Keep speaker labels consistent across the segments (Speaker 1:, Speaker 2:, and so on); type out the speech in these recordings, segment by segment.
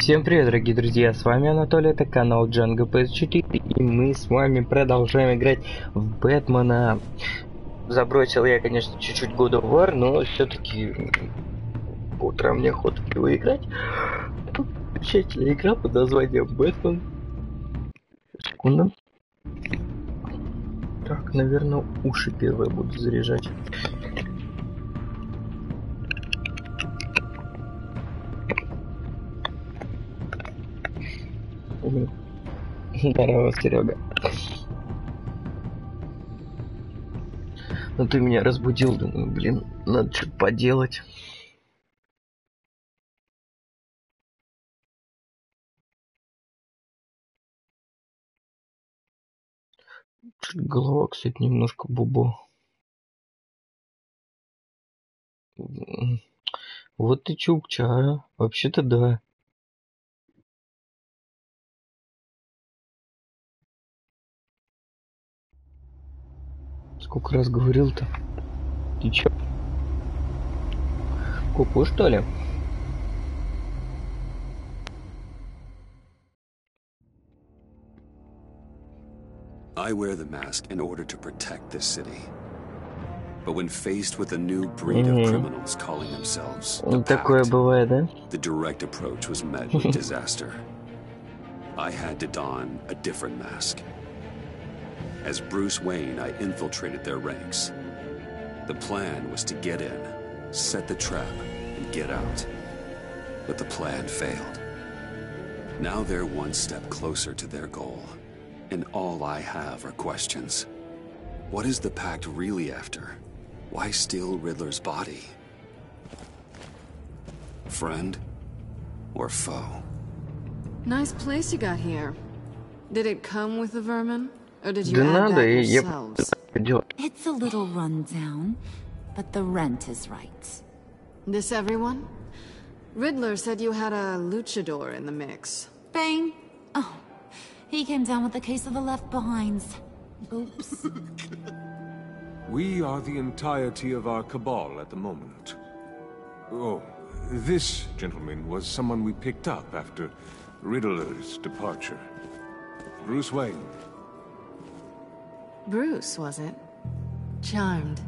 Speaker 1: Всем привет, дорогие друзья, с вами Анатолий, это канал PS4, и мы с вами продолжаем играть в Бэтмена. Забросил я, конечно, чуть-чуть God of War, но все-таки по утрам мне охота в него играть. Тут замечательная игра под названием Бэтмен. Секунду. Так, наверное, уши первые буду заряжать. Здорово, Серега. Ну ты меня разбудил, думаю, блин, надо что-то поделать. Голова, кстати, немножко бубо. Вот ты чукча, а? Вообще-то да. Сколько раз говорил-то? Ты чё? Куку, что ли?
Speaker 2: I wear the mask in order to protect this city. But when faced with a new breed of criminals calling themselves the
Speaker 1: Такое
Speaker 2: Pact,
Speaker 1: бывает, да?
Speaker 2: the direct approach was met with disaster. I had to don a different mask. As Bruce Wayne, I infiltrated their ranks. The plan was to get in, set the trap, and get out. But the plan failed. Now they're one step closer to their goal. And all I have are questions. What is the Pact really after? Why steal Riddler's body? Friend or foe?
Speaker 3: Nice place you got here. Did it come with the vermin? Or did you
Speaker 1: Да
Speaker 3: add
Speaker 1: надо,
Speaker 3: that
Speaker 1: я
Speaker 3: yourselves?
Speaker 4: It's a little run down, but the rent is right.
Speaker 3: This everyone? Riddler said you had a luchador in the mix.
Speaker 4: Bane? Oh, he came down with a case of the left behinds. Oops.
Speaker 5: We are the entirety of our cabal at the moment. Oh, this gentleman was someone we picked up after Riddler's departure. Bruce Wayne.
Speaker 3: Bruce, was it? Charmed.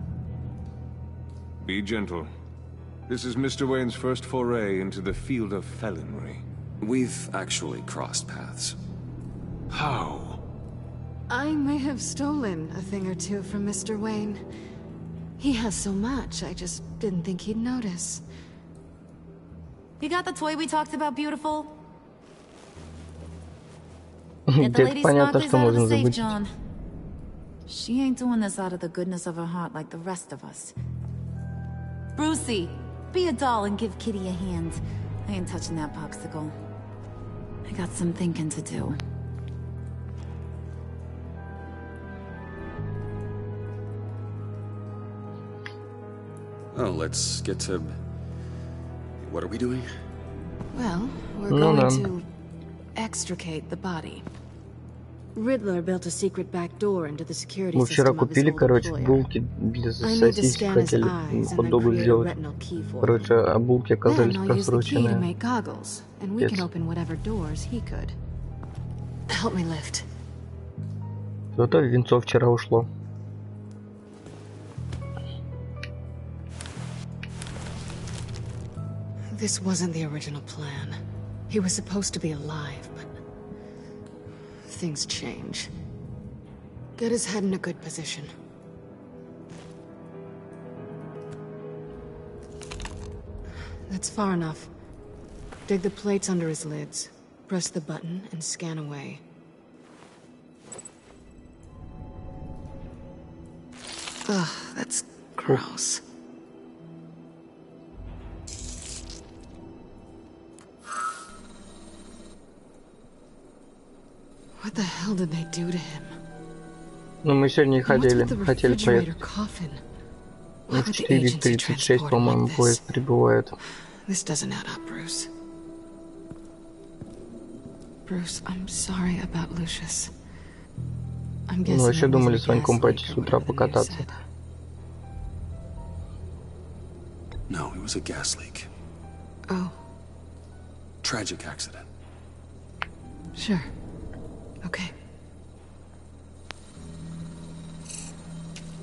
Speaker 5: Be gentle. This is Mr. Wayne's first foray into the field of felonry.
Speaker 2: We've actually crossed paths.
Speaker 5: How?
Speaker 3: I may have stolen a thing or two from Mr. Wayne. He has so much, I just didn't think he'd notice.
Speaker 4: You got the toy we talked about, beautiful? Get the lady sparklies out of the safe, John. She ain't doing this out of the goodness of her heart like the rest of us. Brucey, be a doll and give Kitty a hand. I ain't touching that popsicle. I got some thinking to do.
Speaker 2: Oh, let's get to... What are we doing?
Speaker 3: Well, we're going to extricate the body. Riddler built a secret back door into the security
Speaker 1: Мы вчера
Speaker 3: system of his
Speaker 1: купили,
Speaker 3: old
Speaker 1: короче,
Speaker 3: employer.
Speaker 1: булки для
Speaker 3: I need to
Speaker 1: сосисок,
Speaker 3: scan his
Speaker 1: хотели
Speaker 3: eyes and
Speaker 1: хот-догу
Speaker 3: then create a
Speaker 1: сделать.
Speaker 3: retinal key for him.
Speaker 1: Короче, а булки оказались
Speaker 3: Then I'll use the key to
Speaker 1: просроченные.
Speaker 3: make goggles, and we can open whatever doors he could. Help me lift.
Speaker 1: Зато венцо вчера ушло.
Speaker 3: This wasn't the original plan. He was supposed to be alive, but things change. Get his head in a good position. That's far enough. Dig the plates under his lids. Press the button and scan away. Ugh, that's gross. What the hell did they do to him?
Speaker 1: Ну, мы сегодня хотели поехать.
Speaker 3: Coffin?
Speaker 1: В 4:36, по-моему, поезд прибывает.
Speaker 3: This doesn't add up, Bruce. Bruce, I'm sorry about Lucius. I'm guessing.
Speaker 1: Ну, вообще думали с Ваньком пойти с утра покататься.
Speaker 2: No, it was a gas leak.
Speaker 3: Oh.
Speaker 2: Tragic accident.
Speaker 3: Sure. Okay.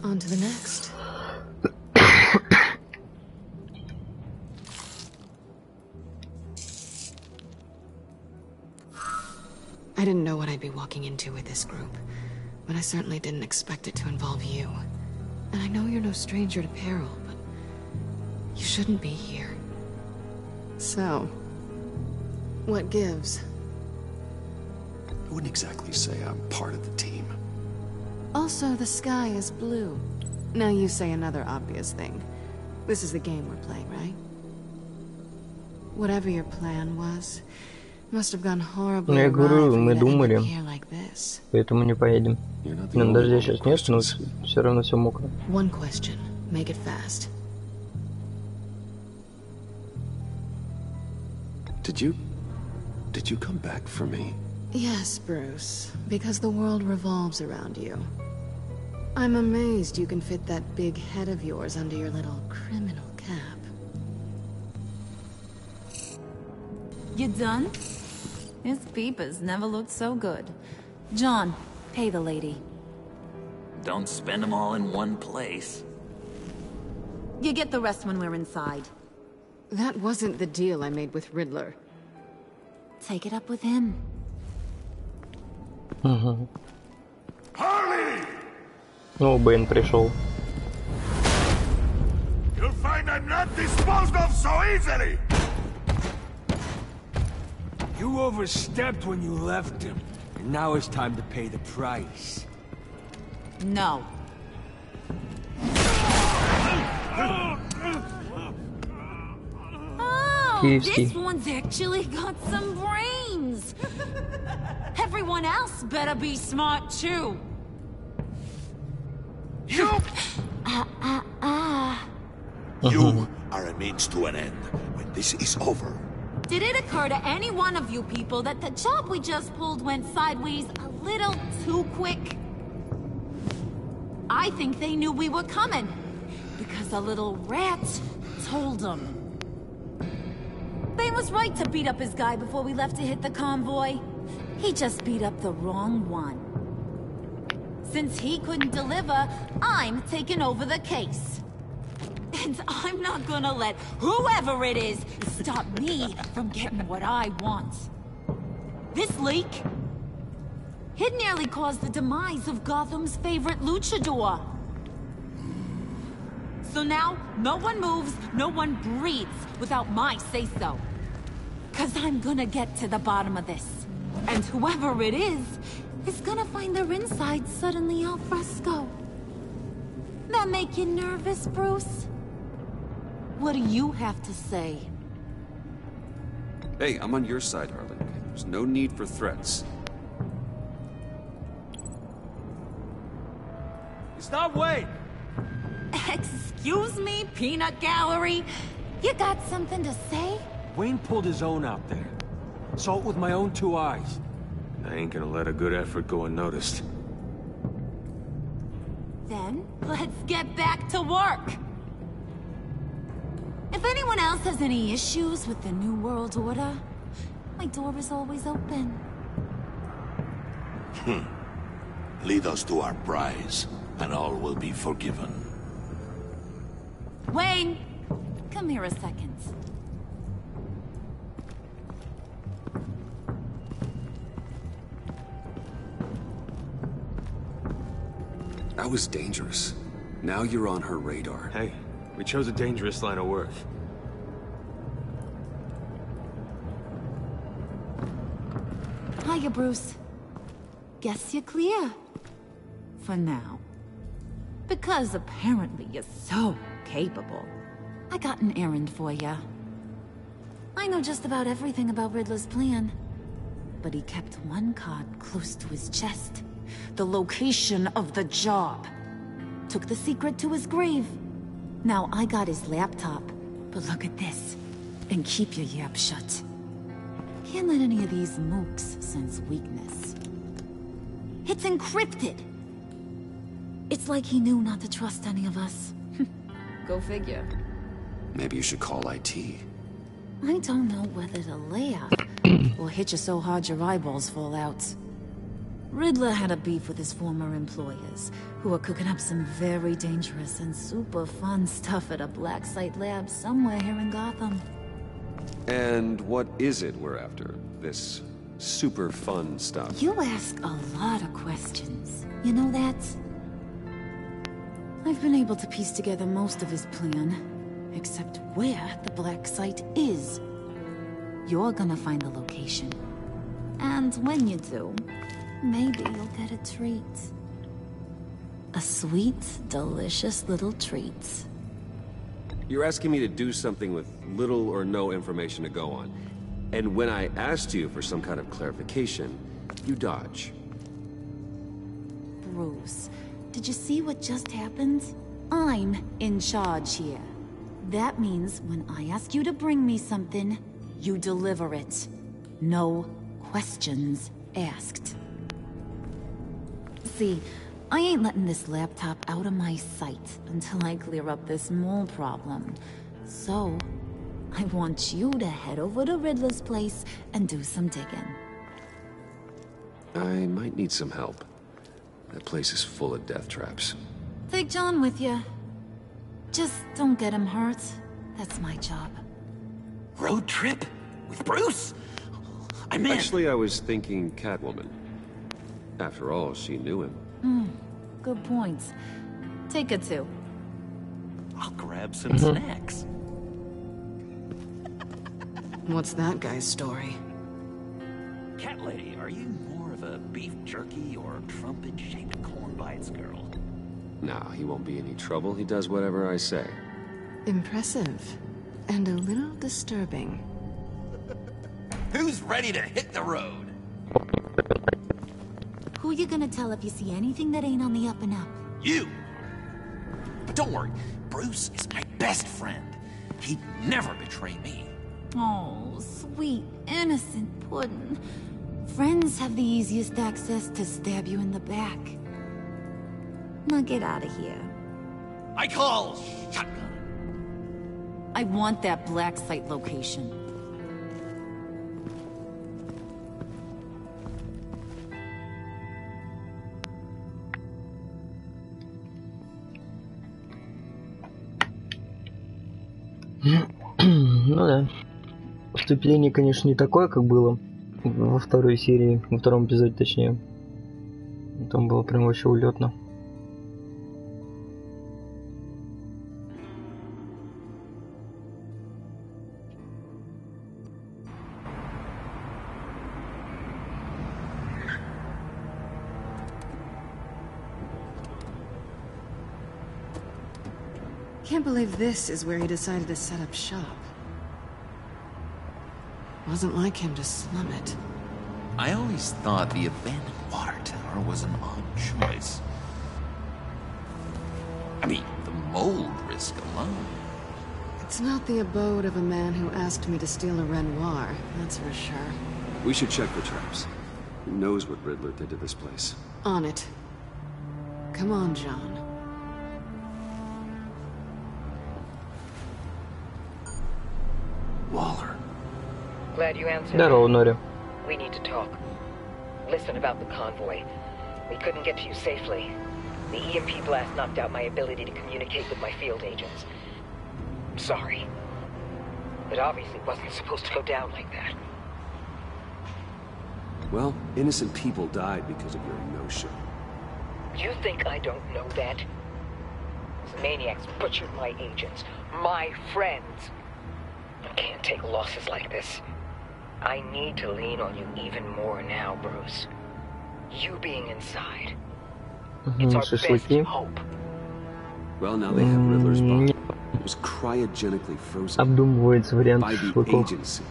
Speaker 3: On to the next. I didn't know what I'd be walking into with this group, but I certainly didn't expect it to involve you. And I know you're no stranger to peril, but you shouldn't be here. So, what gives?
Speaker 2: I wouldn't exactly say I'm part of the team.
Speaker 3: Also, the sky is blue. Now you say another obvious thing. This is the game we're playing, right? Whatever your plan was, must have gone horribly
Speaker 1: Я говорю,
Speaker 3: awry
Speaker 1: мы
Speaker 3: for you to end
Speaker 1: думали,
Speaker 3: up here like this.
Speaker 1: поэтому не поедем. Ну, дождя сейчас нет, но все равно все мокро.
Speaker 3: One question. Make it fast.
Speaker 2: Did you come back for me?
Speaker 3: Yes, Bruce. Because the world revolves around you. I'm amazed you can fit that big head of yours under your little criminal cap.
Speaker 4: You done? His peepers never looked so good. John, pay the lady.
Speaker 6: Don't spend them all in one place.
Speaker 4: You get the rest when we're inside.
Speaker 3: That wasn't the deal I made with Riddler.
Speaker 4: Take it up with him.
Speaker 5: Harley!
Speaker 1: Ну, Бэйн пришел.
Speaker 5: You'll find I'm not disposed of so easily!
Speaker 7: You overstepped when you left him, and now it's time to pay the price.
Speaker 4: No. Oh,
Speaker 1: Киевский.
Speaker 4: this one's actually got some brains. Everyone else better be smart too.
Speaker 5: You!
Speaker 8: You are a means to an end. When this is over,
Speaker 4: Did it occur to any one of you people that the job we just pulled went sideways a little too quick? I think they knew we were coming, because a little rat told them. Bane was right to beat up his guy before we left to hit the convoy. He just beat up the wrong one. Since he couldn't deliver, I'm taking over the case. And I'm not gonna let whoever it is stop me from getting what I want. This leak, it nearly caused the demise of Gotham's favorite luchador. So now, no one moves, no one breathes without my say-so. 'Cause I'm gonna get to the bottom of this. And whoever it is gonna find their insides suddenly al fresco. That make you nervous, Bruce? What do you have to say?
Speaker 2: Hey, I'm on your side, Harley. There's no need for threats.
Speaker 7: Stop waiting!
Speaker 4: Excuse me, peanut gallery? You got something to say?
Speaker 7: Wayne pulled his own out there. Saw it with my own two eyes.
Speaker 5: I ain't gonna let a good effort go unnoticed.
Speaker 4: Then, let's get back to work. If anyone else has any issues with the New World Order, my door is always open.
Speaker 8: lead us to our prize, and all will be forgiven.
Speaker 4: Wayne, come here a second.
Speaker 2: That was dangerous. Now you're on her radar.
Speaker 5: Hey, we chose a dangerous line of work.
Speaker 4: Hiya, Bruce. Guess you're clear. For now. Because apparently you're so capable. I got an errand for ya. I know just about everything about Riddler's plan. But he kept one card close to his chest. The location of the job. Took the secret to his grave. Now I got his laptop. But look at this. And keep your yap shut. Can't let any of these mooks sense weakness. It's encrypted. It's like he knew not to trust any of us. Go figure.
Speaker 2: Maybe you should call IT.
Speaker 4: I don't know whether to laugh or hit you so hard your eyeballs fall out. Riddler had a beef with his former employers, who were cooking up some very dangerous and super fun stuff at a black site lab somewhere here in Gotham.
Speaker 5: And what is it we're after? This super fun stuff?
Speaker 4: You ask a lot of questions. You know that? I've been able to piece together most of his plan, except where the black site is. You're gonna find the location. And when you do, maybe you'll get a treat. A sweet, delicious little treat.
Speaker 5: You're asking me to do something with little or no information to go on. And when I asked you for some kind of clarification, you dodge.
Speaker 4: Bruce, did you see what just happened? I'm in charge here. That means when I ask you to bring me something, you deliver it. No questions asked. See, I ain't letting this laptop out of my sight until I clear up this mole problem. So, I want you to head over to Riddler's place and do some digging.
Speaker 5: I might need some help. That place is full of death traps.
Speaker 4: Take John with you. Just don't get him hurt. That's my job.
Speaker 6: Road trip? With Bruce? I'm in.
Speaker 5: Actually, I was thinking Catwoman. After all, she knew him.
Speaker 4: Good point. Take it too.
Speaker 6: I'll grab some snacks.
Speaker 3: What's that guy's story?
Speaker 6: Cat lady, are you more of a beef jerky or trumpet-shaped corn bites girl?
Speaker 5: Nah, he won't be any trouble. He does whatever I say.
Speaker 3: Impressive. And a little disturbing.
Speaker 6: Who's ready to hit the road?
Speaker 4: Who you gonna tell if you see anything that ain't on the up and up?
Speaker 6: You! But don't worry, Bruce is my best friend. He'd never betray me.
Speaker 4: Oh, sweet, innocent puddin'. Friends have the easiest access to stab you in the back. Now get out of here.
Speaker 6: I call shotgun.
Speaker 4: I want that black site location.
Speaker 1: Ну да. Вступление, конечно, не такое, как было во второй серии, во втором эпизоде, точнее. Там было прям вообще улетно.
Speaker 3: Can't believe this is where he decided to set up shop. Wasn't like him to slum it.
Speaker 6: I always thought the abandoned water tower was an odd choice. I mean, the mold risk alone.
Speaker 3: It's not the abode of a man who asked me to steal a Renoir, that's for sure.
Speaker 5: We should check the traps. Who knows what Riddler did to this place?
Speaker 3: On it. Come on, John.
Speaker 5: Waller.
Speaker 9: Glad you answered.
Speaker 1: Здорово, Нори.
Speaker 9: We need to talk. Listen about the convoy. We couldn't get to you safely. The EMP blast knocked out my ability to communicate with my field agents. Sorry. It obviously wasn't supposed to go down like that.
Speaker 5: Well, innocent people died because of your no-show.
Speaker 9: You think I don't know that? These maniacs butchered my agents, my friends. I can't take losses like this. I need to lean on you even more now, Bruce. You being inside. It's our best hope.
Speaker 5: Well, now they have Riddler's body. It was cryogenically frozen
Speaker 1: Обдумывается вариант
Speaker 5: by the
Speaker 1: шашлыков.
Speaker 5: agency.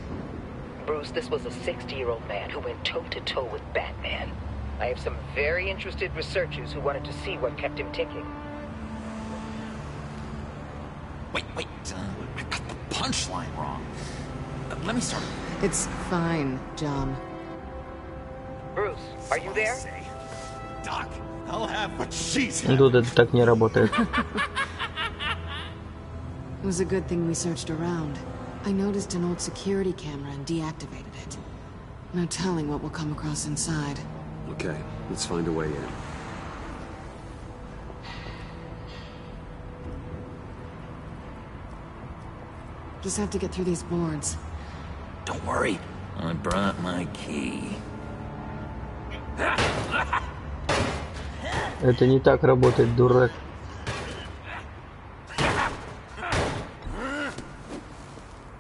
Speaker 9: Bruce, this was a 60-year-old man who went toe-to-toe with Batman. I have some very interested researchers who wanted to see what kept him ticking.
Speaker 6: Wait, I got the punchline wrong. Let me start.
Speaker 3: It's fine, John.
Speaker 9: Bruce, are you there?
Speaker 6: Doc, I'll have what she's had.
Speaker 1: Тут это так не работает.
Speaker 3: It was a good thing we searched around. I noticed an old security camera and deactivated it. No telling what we'll come across inside.
Speaker 2: Okay, let's find a way in.
Speaker 3: Just have to get through these boards.
Speaker 6: Don't worry, I brought my key.
Speaker 1: Это не так работает, дурак.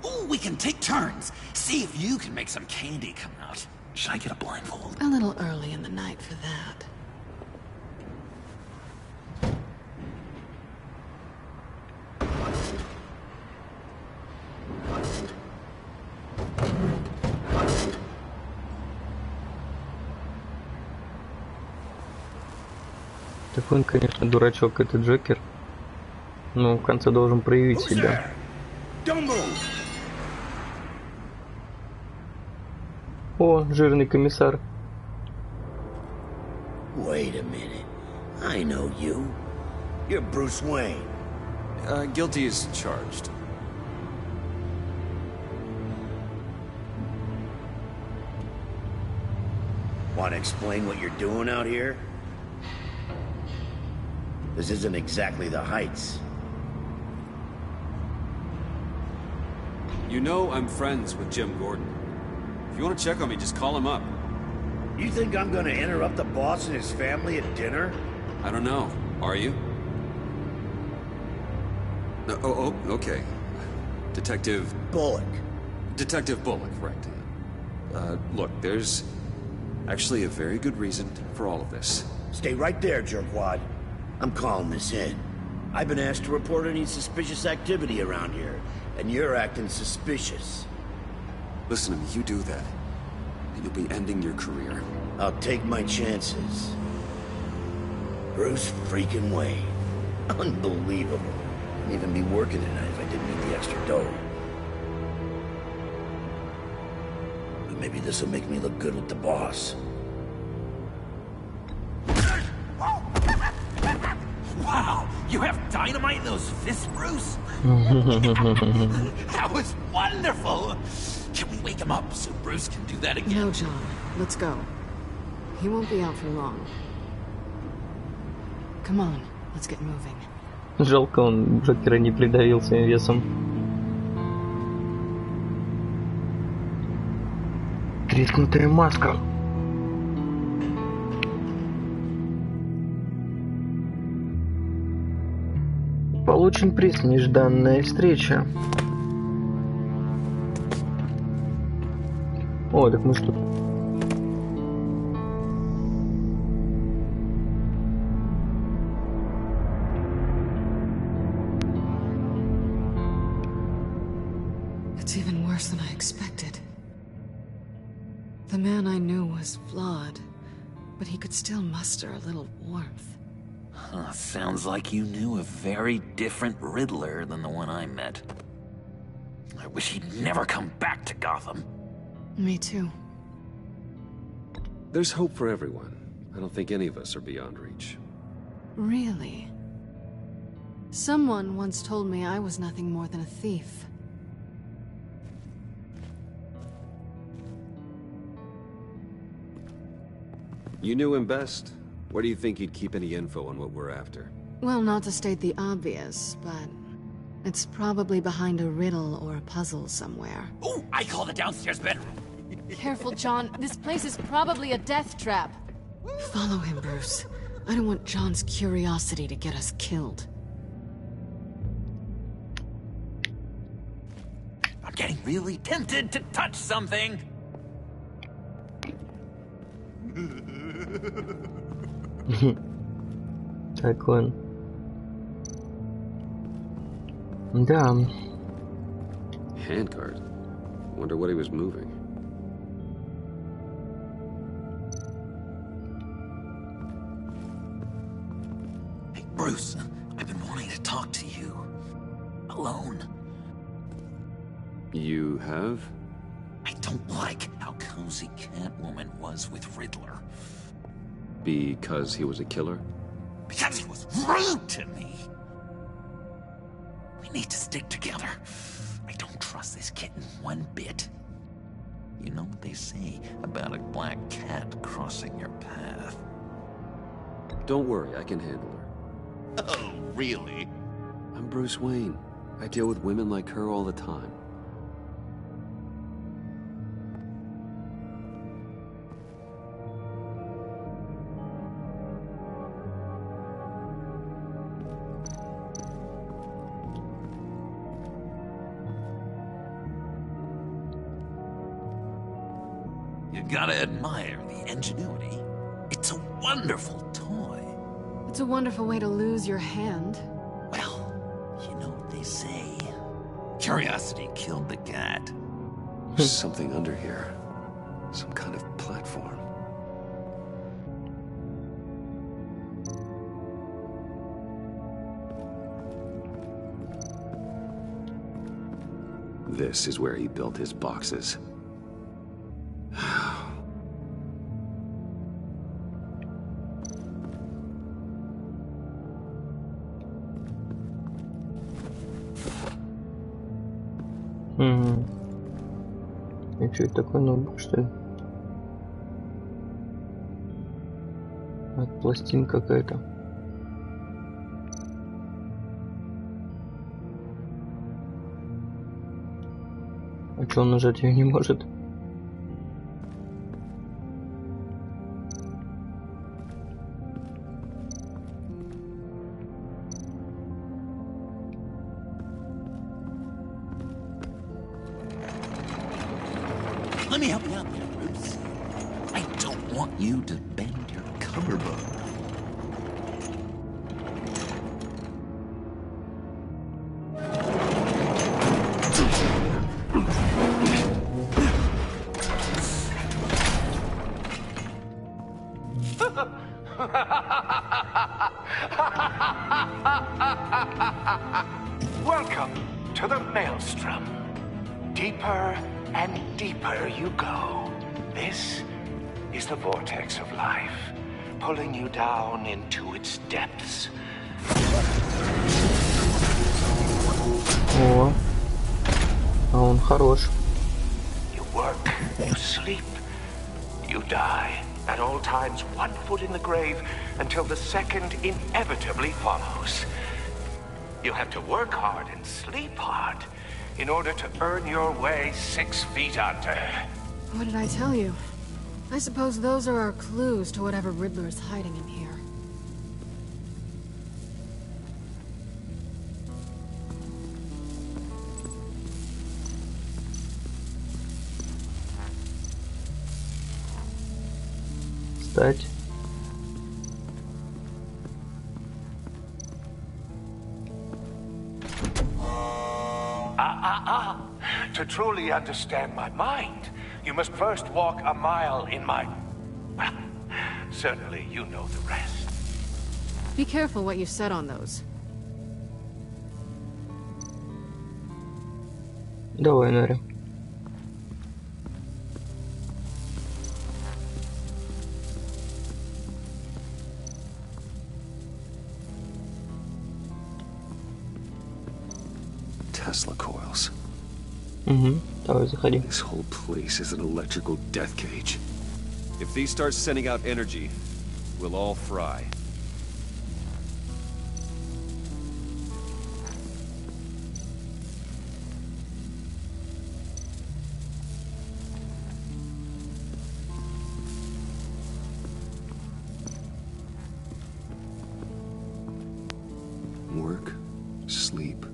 Speaker 6: Ooh, we can take turns. See if you can make some candy come out. Should I get a blindfold?
Speaker 3: A little early in the night for that.
Speaker 1: Так он, конечно, дурачок, этот Джокер. Но в конце должен проявить себя. О, жирный комиссар.
Speaker 10: Wait a minute. I know you. You're Bruce Wayne.
Speaker 2: Guilty as charged.
Speaker 10: Want to explain what you're doing out here? This isn't exactly the Heights.
Speaker 2: You know I'm friends with Jim Gordon. If you want to check on me, just call him up.
Speaker 10: You think I'm gonna interrupt the boss and his family at dinner?
Speaker 2: I don't know. Are you? No, oh, okay. Detective...
Speaker 10: Bullock.
Speaker 2: Detective Bullock, right. Look, there's actually a very good reason for all of this.
Speaker 10: Stay right there, jerkwad. I'm calling this in. I've been asked to report any suspicious activity around here, and you're acting suspicious.
Speaker 2: Listen to me, you do that, and you'll be ending your career.
Speaker 10: I'll take my chances. Bruce freaking Wayne. Unbelievable. I'd even be working tonight if I didn't need the extra dough. But maybe this will make me look good with the boss.
Speaker 6: Wow, you have dynamite in those fists, Bruce? That was wonderful! Can we wake him up so Bruce can do that again?
Speaker 3: No, John. Let's go. He won't be out for long. Come on, let's get moving.
Speaker 1: Жалко, он Джокера не придавил своим весом. Треснутая маска. Получен приз «Нежданная встреча». О, так мы что?
Speaker 3: It's even worse than I expected. The man I knew was flawed, but he could still muster a little warmth.
Speaker 6: Huh, sounds like you knew a very different Riddler than the one I met. I wish he'd never come back to Gotham.
Speaker 3: Me too.
Speaker 2: There's hope for everyone. I don't think any of us are beyond reach.
Speaker 3: Really? Someone once told me I was nothing more than a thief.
Speaker 2: You knew him best. Where do you think he'd keep any info on what we're after?
Speaker 3: Well, not to state the obvious, but it's probably behind a riddle or a puzzle somewhere.
Speaker 6: Ooh, I call the downstairs bedroom.
Speaker 11: Careful, John. This place is probably a death trap.
Speaker 3: Follow him, Bruce. I don't want John's curiosity to get us killed.
Speaker 6: I'm getting really tempted to touch something.
Speaker 1: Так он. Да.
Speaker 2: Handcart. Wonder what he was moving.
Speaker 6: Hey, Bruce, I've been wanting to talk to you. Alone.
Speaker 2: You have?
Speaker 6: I don't like how cozy Catwoman was with Riddler.
Speaker 2: Because he was a killer?
Speaker 6: Because he was rude to me. We need to stick together. I don't trust this kitten one bit. You know what they say about a black cat crossing your path.
Speaker 2: Don't worry, I can handle her.
Speaker 8: Oh, really?
Speaker 2: I'm Bruce Wayne. I deal with women like her all the time.
Speaker 6: You gotta admire the ingenuity. It's a wonderful toy.
Speaker 11: It's a wonderful way to lose your hand.
Speaker 6: Well, you know what they say. Curiosity killed the cat.
Speaker 2: There's something under here. Some kind of platform. This is where he built his boxes.
Speaker 1: И что это такое, ноутбук, что ли? Пластинка какая-то. А что он нажать ее не может?
Speaker 6: Let me help you out there, Bruce. I don't want you to bend your collarbone.
Speaker 12: Welcome to the Maelstrom. Deeper and deeper you go. This is the vortex of life, pulling you down into its depths.
Speaker 1: О, а он хорош.
Speaker 12: You work, you sleep, you die. At all times, one foot in the grave until the second inevitably follows. You have to work hard and sleep hard in order to earn your way 6 feet under.
Speaker 11: What did I tell you? I suppose those are our clues to whatever Riddler is hiding in here.
Speaker 1: Встать.
Speaker 12: To truly understand my mind, you must first walk a mile in my... Well, certainly you know the rest.
Speaker 11: Be careful what you set on those.
Speaker 1: Давай, Нори.
Speaker 2: Tesla coils.
Speaker 1: Давай, заходи.
Speaker 2: This whole place is an electrical death cage. If these start sending out energy, we'll all fry. Work, sleep,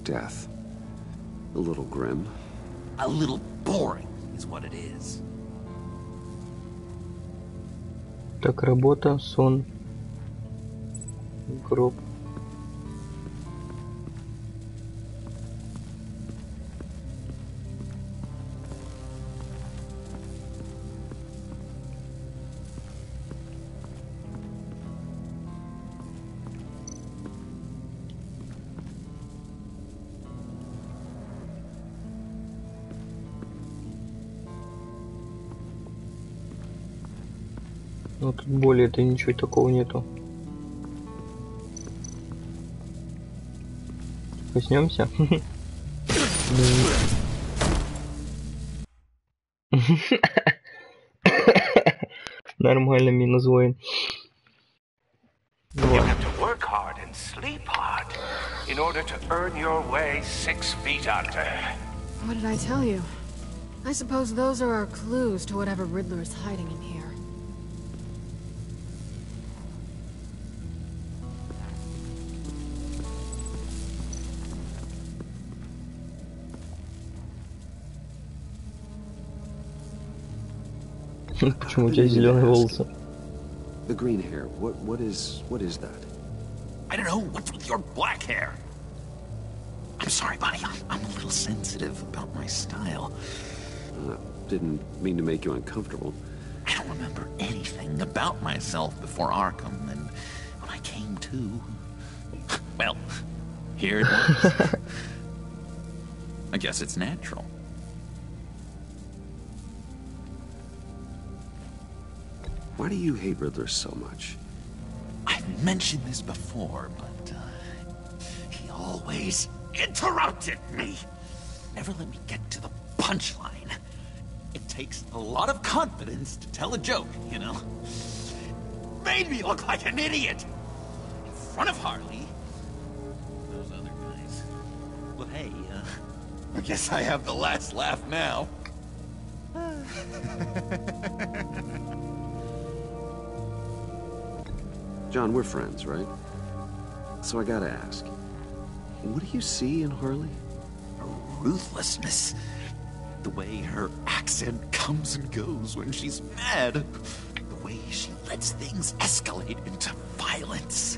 Speaker 2: death. A little grim.
Speaker 6: A little boring is what it is.
Speaker 1: Так, работа, сон, гроб. Ну тут более-то ничего такого нету. Коснемся. Нормально, минус воин.
Speaker 12: You have to work hard and sleep hard in order to earn your way 6 feet under.
Speaker 11: What did I tell you? I suppose those are our clues to whatever Riddler's hiding in here.
Speaker 1: Почему у тебя зеленые волосы?
Speaker 2: The green hair, what is that?
Speaker 6: I don't know, what's with your black hair? I'm sorry, buddy, I'm a little sensitive about my style.
Speaker 2: Didn't mean to make you uncomfortable.
Speaker 6: I don't remember anything about myself before Arkham, and when I came to, well, here it was. I guess it's natural.
Speaker 2: Why do you hate Riddler so much?
Speaker 6: I've mentioned this before, but he always interrupted me. Never let me get to the punchline. It takes a lot of confidence to tell a joke, you know? Made me look like an idiot in front of Harley. Those other guys. Well, hey, I guess I have the last laugh now.
Speaker 2: John, we're friends, right? So I gotta ask, what do you see in Harley?
Speaker 6: Ruthlessness. The way her accent comes and goes when she's mad. The way she lets things escalate into violence.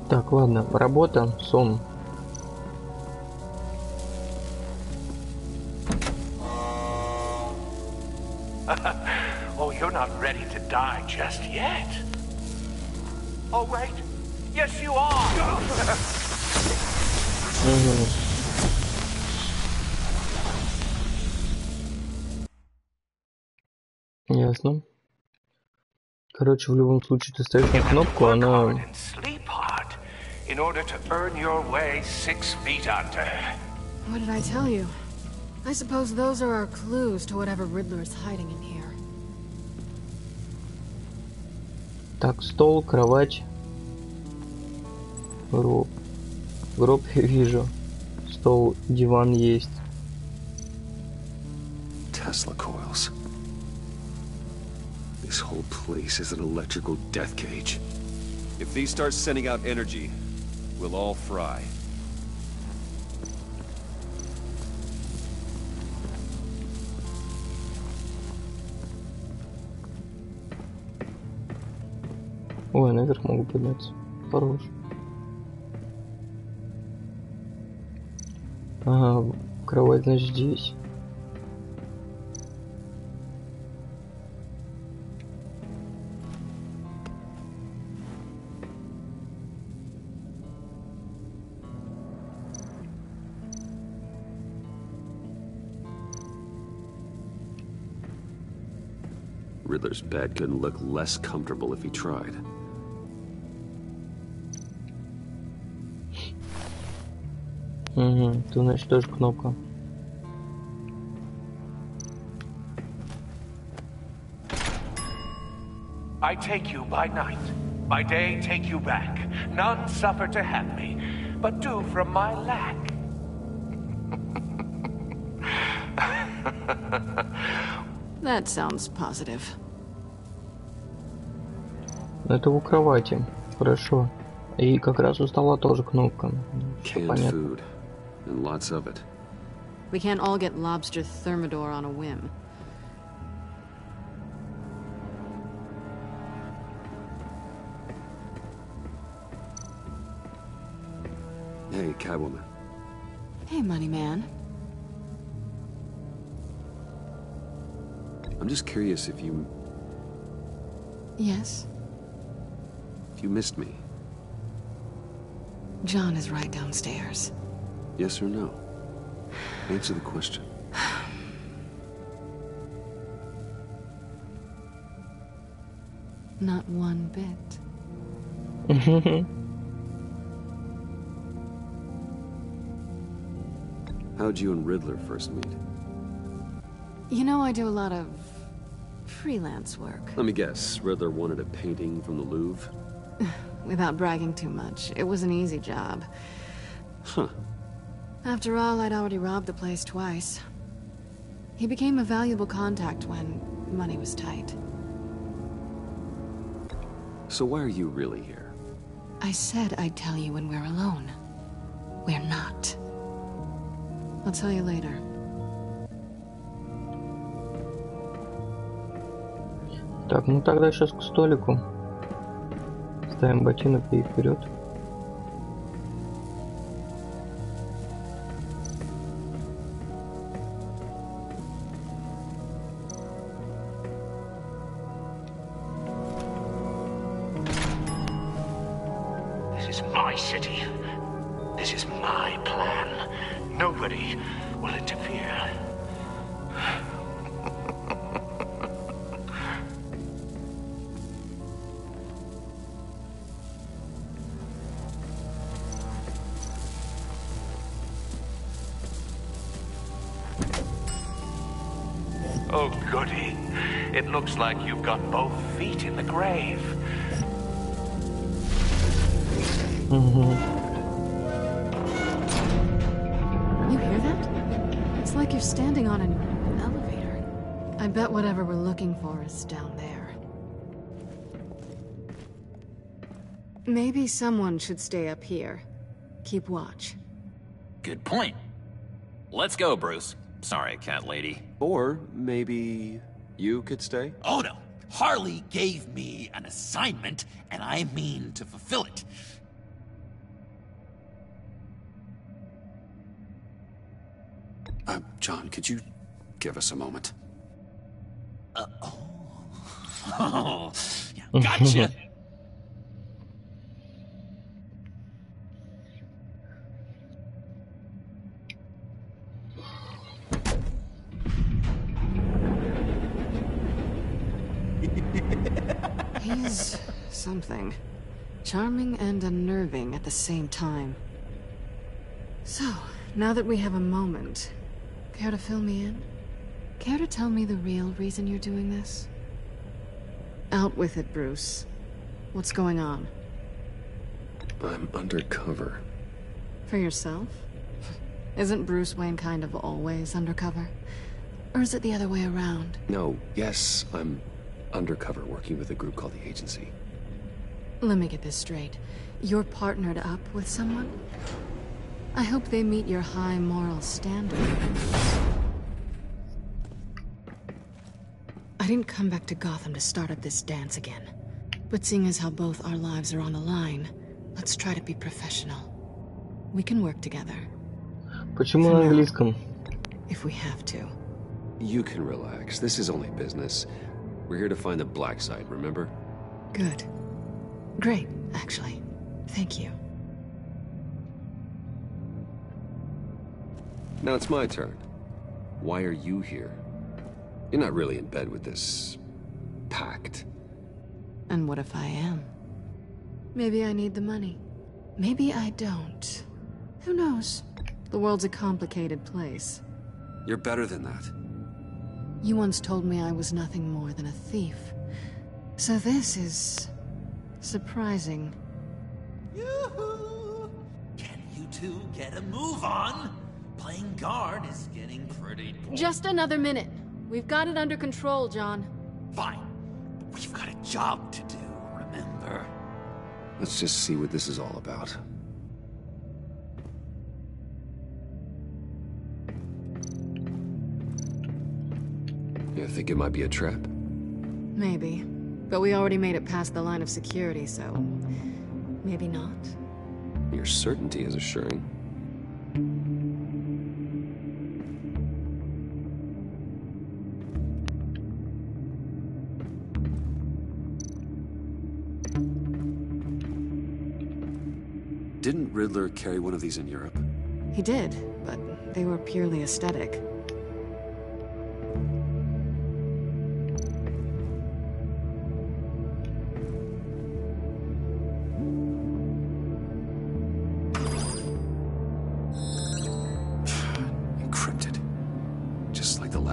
Speaker 1: Так, ладно, работа, сон.
Speaker 12: Oh, you're not ready to die just yet. Oh, wait. Yes, you are.
Speaker 1: Ясно. Короче, в любом случае ты ставишь на кнопку, она...
Speaker 12: In order to earn your way 6 feet under.
Speaker 11: What did I tell you? I suppose those are our clues to whatever Riddler's hiding in here.
Speaker 1: Так, стол, кровать. Гроб. Гроб я вижу. Стол, диван есть.
Speaker 2: Tesla coils. This whole place is an electrical death cage.
Speaker 13: If these start sending out energy, we'll all fry.
Speaker 1: Ой, наверх могу подняться. Хорош. Ага, кровать, значит, здесь.
Speaker 2: Riddler's bed couldn't look less comfortable if he tried.
Speaker 1: Угу, тут, значит, тоже кнопка.
Speaker 12: I take you by night, by day take you back. None suffer to have me, but do from my lack.
Speaker 11: That sounds positive.
Speaker 1: Это у кровати. Хорошо. И как раз у стола тоже кнопка. Всё
Speaker 2: Canned
Speaker 1: понятно.
Speaker 2: food, and lots of it.
Speaker 11: We can't all get lobster thermidor on a whim.
Speaker 2: Hey, Catwoman.
Speaker 11: Hey, money man.
Speaker 2: I'm just curious if you
Speaker 11: Yes?
Speaker 2: missed me.
Speaker 3: John is right downstairs.
Speaker 2: Yes or no? Answer the question.
Speaker 3: Not one bit.
Speaker 13: How'd you and Riddler first meet?
Speaker 11: You know, I do a lot of freelance work.
Speaker 13: Let me guess, Riddler wanted a painting from the Louvre?
Speaker 11: Without bragging too much, it was an easy job.
Speaker 13: Huh.
Speaker 11: After all, I'd already robbed the place twice. He became a valuable contact when money was tight.
Speaker 13: So why are you really here?
Speaker 11: I said I'd tell you when we're alone. We're not. I'll tell you later.
Speaker 1: Так, ну тогда сейчас к столику. Ставим ботинок и вперед.
Speaker 12: This is my city. This is my plan. Nobody will interfere. Oh, goody. It looks like you've got both feet in the grave.
Speaker 11: You hear that? It's like you're standing on an elevator. I bet whatever we're looking for is down there. Maybe someone should stay up here. Keep watch.
Speaker 6: Good point. Let's go, Bruce. Sorry, cat lady.
Speaker 13: Or maybe you could stay?
Speaker 6: Oh no. Harley gave me an assignment, and I mean to fulfill it.
Speaker 13: John, could you give us a moment?
Speaker 6: Oh, yeah, gotcha.
Speaker 11: He's something. Charming and unnerving at the same time. So, now that we have a moment, care to fill me in? Care to tell me the real reason you're doing this? Out with it, Bruce. What's going on?
Speaker 13: I'm undercover.
Speaker 11: For yourself? Isn't Bruce Wayne kind of always undercover? Or is it the other way around?
Speaker 13: No, yes, I'm undercover working with a group called the Agency.
Speaker 11: Let me get this straight. You're partnered up with someone? I hope they meet your high moral standards. I didn't come back to Gotham to start up this dance again. But seeing as how both our lives are on the line, let's try to be professional. We can work together.
Speaker 1: Почему на английском?
Speaker 11: If we have to.
Speaker 13: You can relax. This is only business. We're here to find the black side, remember?
Speaker 11: Good. Great, actually. Thank you.
Speaker 13: Now it's my turn. Why are you here? You're not really in bed with this pact.
Speaker 11: And what if I am? Maybe I need the money. Maybe I don't. Who knows? The world's a complicated place.
Speaker 13: You're better than that.
Speaker 11: You once told me I was nothing more than a thief. So this is surprising.
Speaker 6: Yoo-hoo! Can you two get a move on? Playing guard is getting pretty boring.
Speaker 11: Just another minute. We've got it under control, John.
Speaker 6: Fine. But we've got a job to do, remember?
Speaker 13: Let's just see what this is all about. You think it might be a trap?
Speaker 11: Maybe. But we already made it past the line of security, so... maybe not.
Speaker 13: Your certainty is assuring. Didn't Riddler carry one of these in Europe?
Speaker 11: He did, but they were purely aesthetic.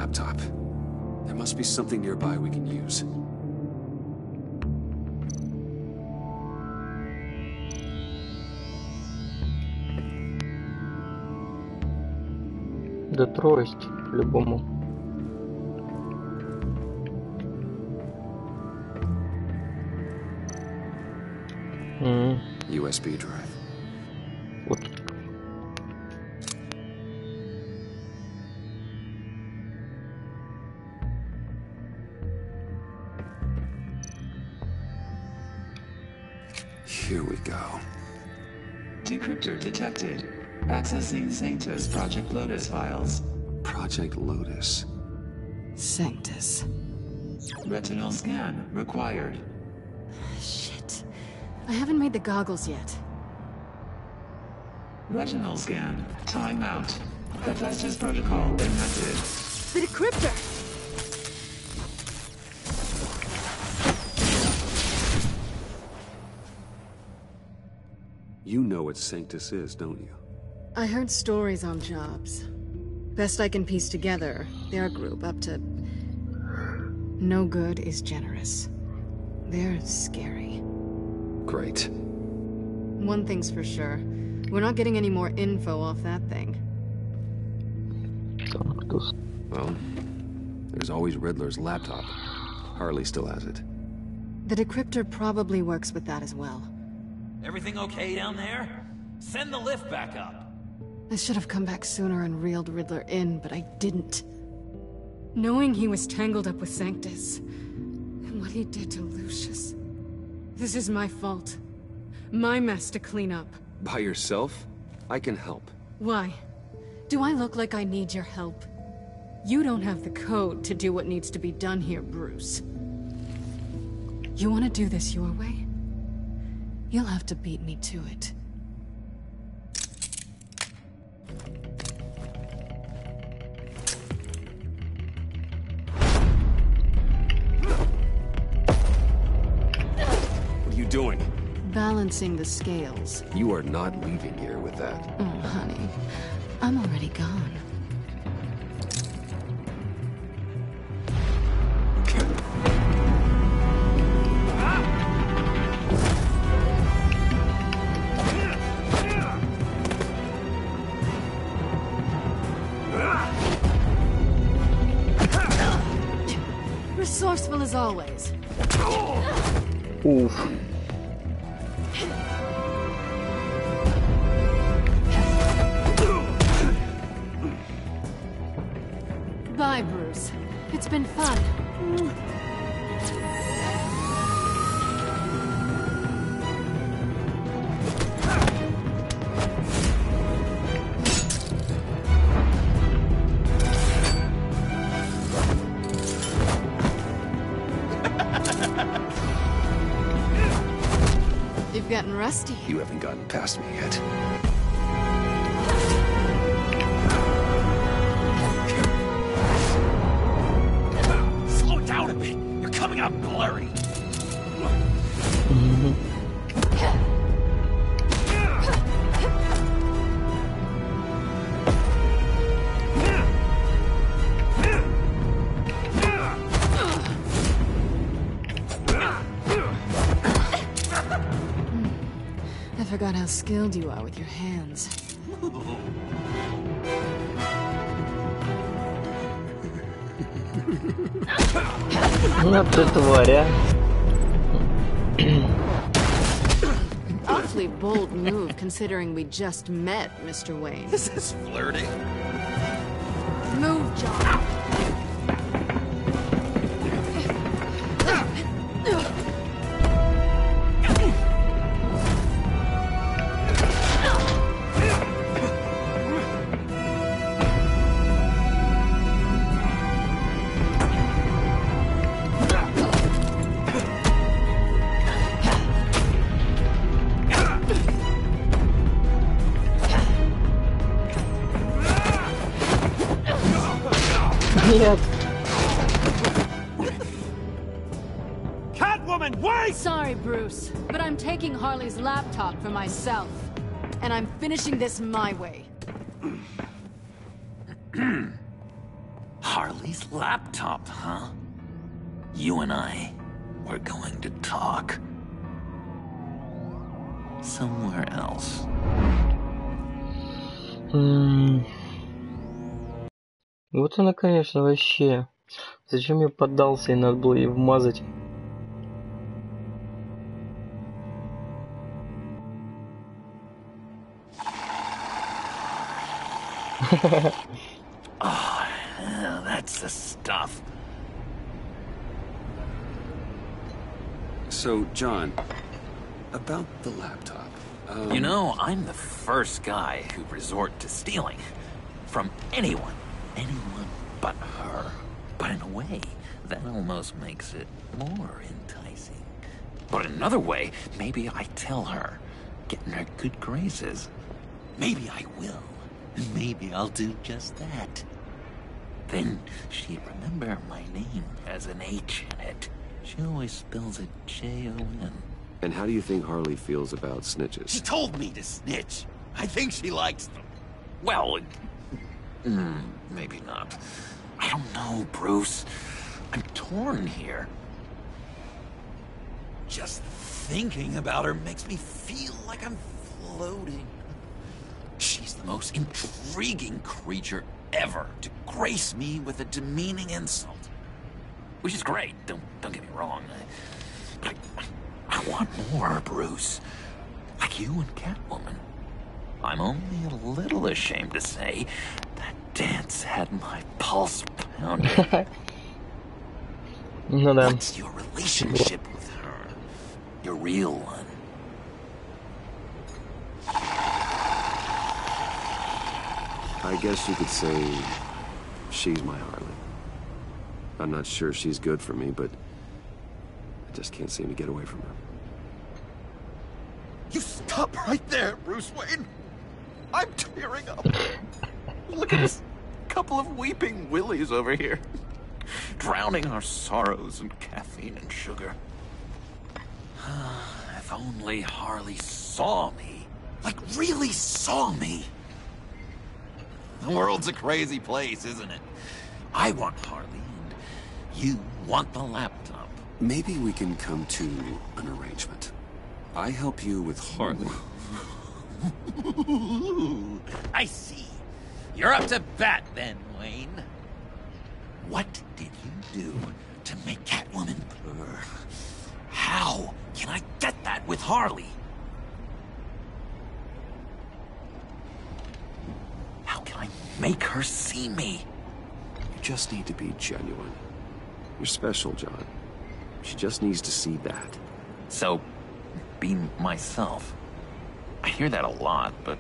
Speaker 2: laptop. There must be something nearby we can use.
Speaker 1: Да трость, по-любому.
Speaker 2: USB drive.
Speaker 1: Вот.
Speaker 2: Here we go.
Speaker 14: Decryptor detected. Accessing Sanctus Project Lotus files.
Speaker 2: Project Lotus.
Speaker 11: Sanctus.
Speaker 14: Retinal scan required.
Speaker 11: Shit. I haven't made the goggles yet.
Speaker 14: Retinal scan. Timeout. Hephaestus protocol invented.
Speaker 11: The decryptor!
Speaker 2: You know what Sanctus is, don't you?
Speaker 11: I heard stories on jobs. Best I can piece together, they're a group up to... No good is generous. They're scary.
Speaker 2: Great.
Speaker 11: One thing's for sure. We're not getting any more info off that thing.
Speaker 2: Well, there's always Riddler's laptop. Harley still has it.
Speaker 11: The decryptor probably works with that as well.
Speaker 6: Everything okay down there? Send the lift back up.
Speaker 11: I should have come back sooner and reeled Riddler in, but I didn't. Knowing he was tangled up with Sanctus, and what he did to Lucius. This is my fault. My mess to clean up.
Speaker 2: By yourself? I can help.
Speaker 11: Why? Do I look like I need your help? You don't have the code to do what needs to be done here, Bruce. You want to do this your way? You'll have to beat me to it.
Speaker 2: What are you doing?
Speaker 11: Balancing the scales.
Speaker 2: You are not leaving here with that.
Speaker 11: Oh, honey. I'm already gone. Resourceful as always.
Speaker 1: Oof.
Speaker 11: Bye, Bruce. It's been fun. You've gotten rusty.
Speaker 2: You haven't gotten past me yet.
Speaker 6: Slow down a bit. You're coming out blurry.
Speaker 11: I forgot how skilled you are with your hands.
Speaker 1: Ну ты тварь,
Speaker 11: Awfully bold move considering we just met, Mr. Wayne.
Speaker 6: This is flirting.
Speaker 11: Move, John.
Speaker 1: Нет.
Speaker 14: Catwoman, wait!
Speaker 11: Sorry, Bruce, but I'm taking Harley's laptop for myself. And I'm finishing this my way.
Speaker 6: Harley's laptop, huh? You and I, we're going to talk. Somewhere else.
Speaker 1: Вот она, конечно, вообще. Зачем я поддался, и надо было ей вмазать?
Speaker 6: Oh, that's the stuff.
Speaker 13: So, John, about the laptop.
Speaker 6: You know, I'm the first guy who'd resort to stealing. From anyone. Anyone but her. But in a way, that almost makes it more enticing. But in another way, maybe I tell her, get in her good graces. Maybe I will. And maybe I'll do just that. Then she'd remember my name as an H in it. She always spells it J-O-N.
Speaker 13: And how do you think Harley feels about snitches?
Speaker 6: She told me to snitch. I think she likes them. Well, maybe not. I don't know, Bruce. I'm torn here. Just thinking about her makes me feel like I'm floating. She's the most intriguing creature ever to grace me with a demeaning insult. Which is great, don't get me wrong. But I want more, Bruce. Like you and Catwoman. I'm only a little ashamed to say that dance had my pulse pounding. What's your relationship with her? Your real one?
Speaker 13: I guess you could say she's my Harley. I'm not sure she's good for me, but I just can't seem to get away from her.
Speaker 6: You stop right there, Bruce Wayne. I'm tearing up. Look at this couple of weeping willies over here. Drowning our sorrows in caffeine and sugar. If only Harley saw me. Like, really saw me. The world's a crazy place, isn't it? I want Harley, and you want the laptop.
Speaker 13: Maybe we can come to an arrangement. I help you with Harley.
Speaker 6: I see. You're up to bat then, Wayne. What did you do to make Catwoman purr? How can I get that with Harley? How can I make her see me?
Speaker 13: You just need to be genuine. You're special, John. She just needs to see that.
Speaker 6: So, be myself. I hear that a lot, but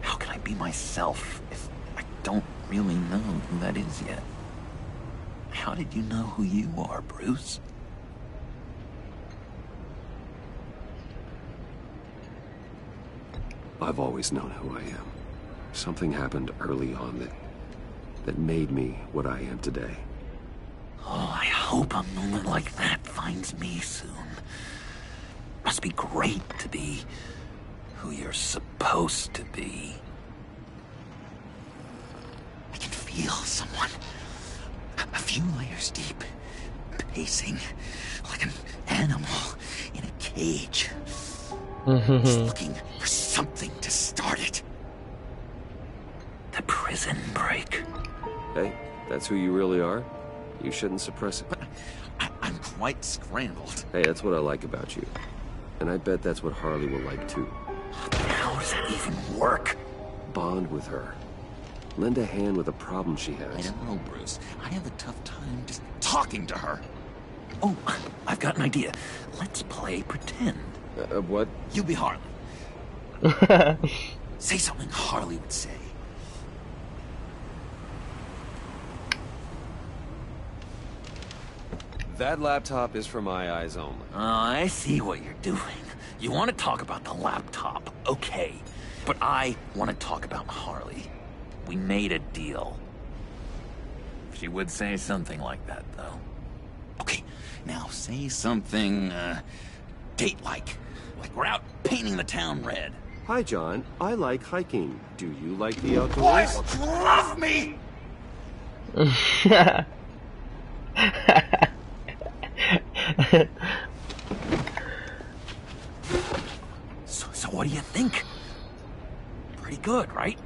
Speaker 6: how can I be myself if I don't really know who that is yet? How did you know who you are, Bruce?
Speaker 13: I've always known who I am. Something happened early on that made me what I am today.
Speaker 6: Oh, I hope a moment like that finds me soon. Must be great to be who you're supposed to be. I can feel someone a few layers deep, pacing like an animal in a cage. Just looking for something to start it. The prison break.
Speaker 13: Hey, that's who you really are? You shouldn't suppress it.
Speaker 6: But I'm quite scrambled.
Speaker 13: Hey, that's what I like about you. And I bet that's what Harley will like too.
Speaker 6: How does that even work?
Speaker 13: Bond with her. Lend a hand with a problem she has.
Speaker 6: I don't know, Bruce. I have a tough time just talking to her. Oh, I've got an idea. Let's play pretend.
Speaker 13: What?
Speaker 6: You be Harley. Say something Harley would say.
Speaker 13: That laptop is for my eyes only.
Speaker 6: I see what you're doing. You want to talk about the laptop, okay. But I want to talk about Harley. We made a deal. She would say something like that, though. Okay, now say something, date-like. Like we're out painting the town red.
Speaker 13: Hi, John. I like hiking. Do you like the outdoors?
Speaker 6: Boys love me! So what do you think? Pretty good, right?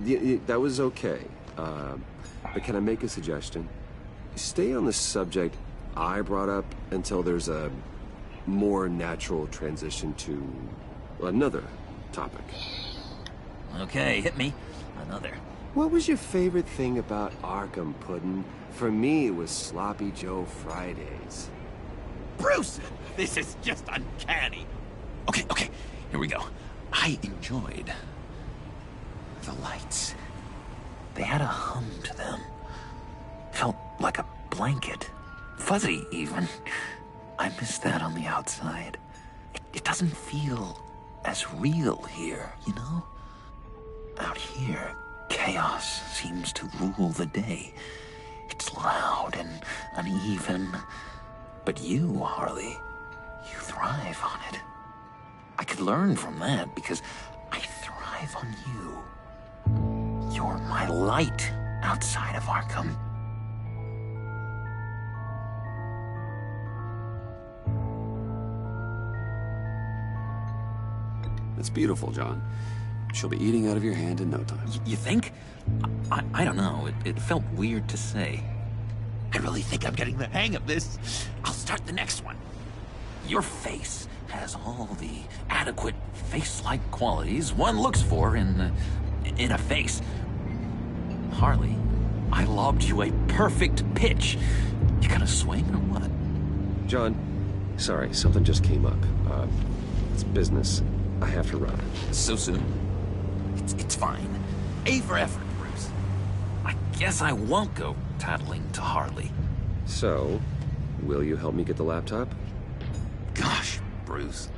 Speaker 13: Yeah, that was okay. But can I make a suggestion? Stay on the subject I brought up until there's a more natural transition to another topic.
Speaker 6: Okay, hit me. Another.
Speaker 13: What was your favorite thing about Arkham, Puddin'? For me, it was Sloppy Joe Fridays.
Speaker 6: Bruce! This is just uncanny. Okay, here we go. I enjoyed the lights. They had a hum to them. Felt like a blanket. Fuzzy, even. I miss that on the outside. It doesn't feel as real here, you know? Out here, chaos seems to rule the day. It's loud and uneven. But you, Harley, you thrive on it. I could learn from that because I thrive on you. You're my light outside of Arkham.
Speaker 13: It's beautiful, John. She'll be eating out of your hand in no time.
Speaker 6: You think? I don't know. It felt weird to say. I really think I'm getting the hang of this. I'll start the next one. Your face has all the adequate face-like qualities one looks for in a face. Harley, I lobbed you a perfect pitch. You gonna swing or what?
Speaker 13: John, sorry, something just came up. It's business. I have to run.
Speaker 6: So soon? It's fine. A for effort, Bruce. I guess I won't go tattling to Harley.
Speaker 13: So, will you help me get the laptop?
Speaker 6: Gosh, Bruce.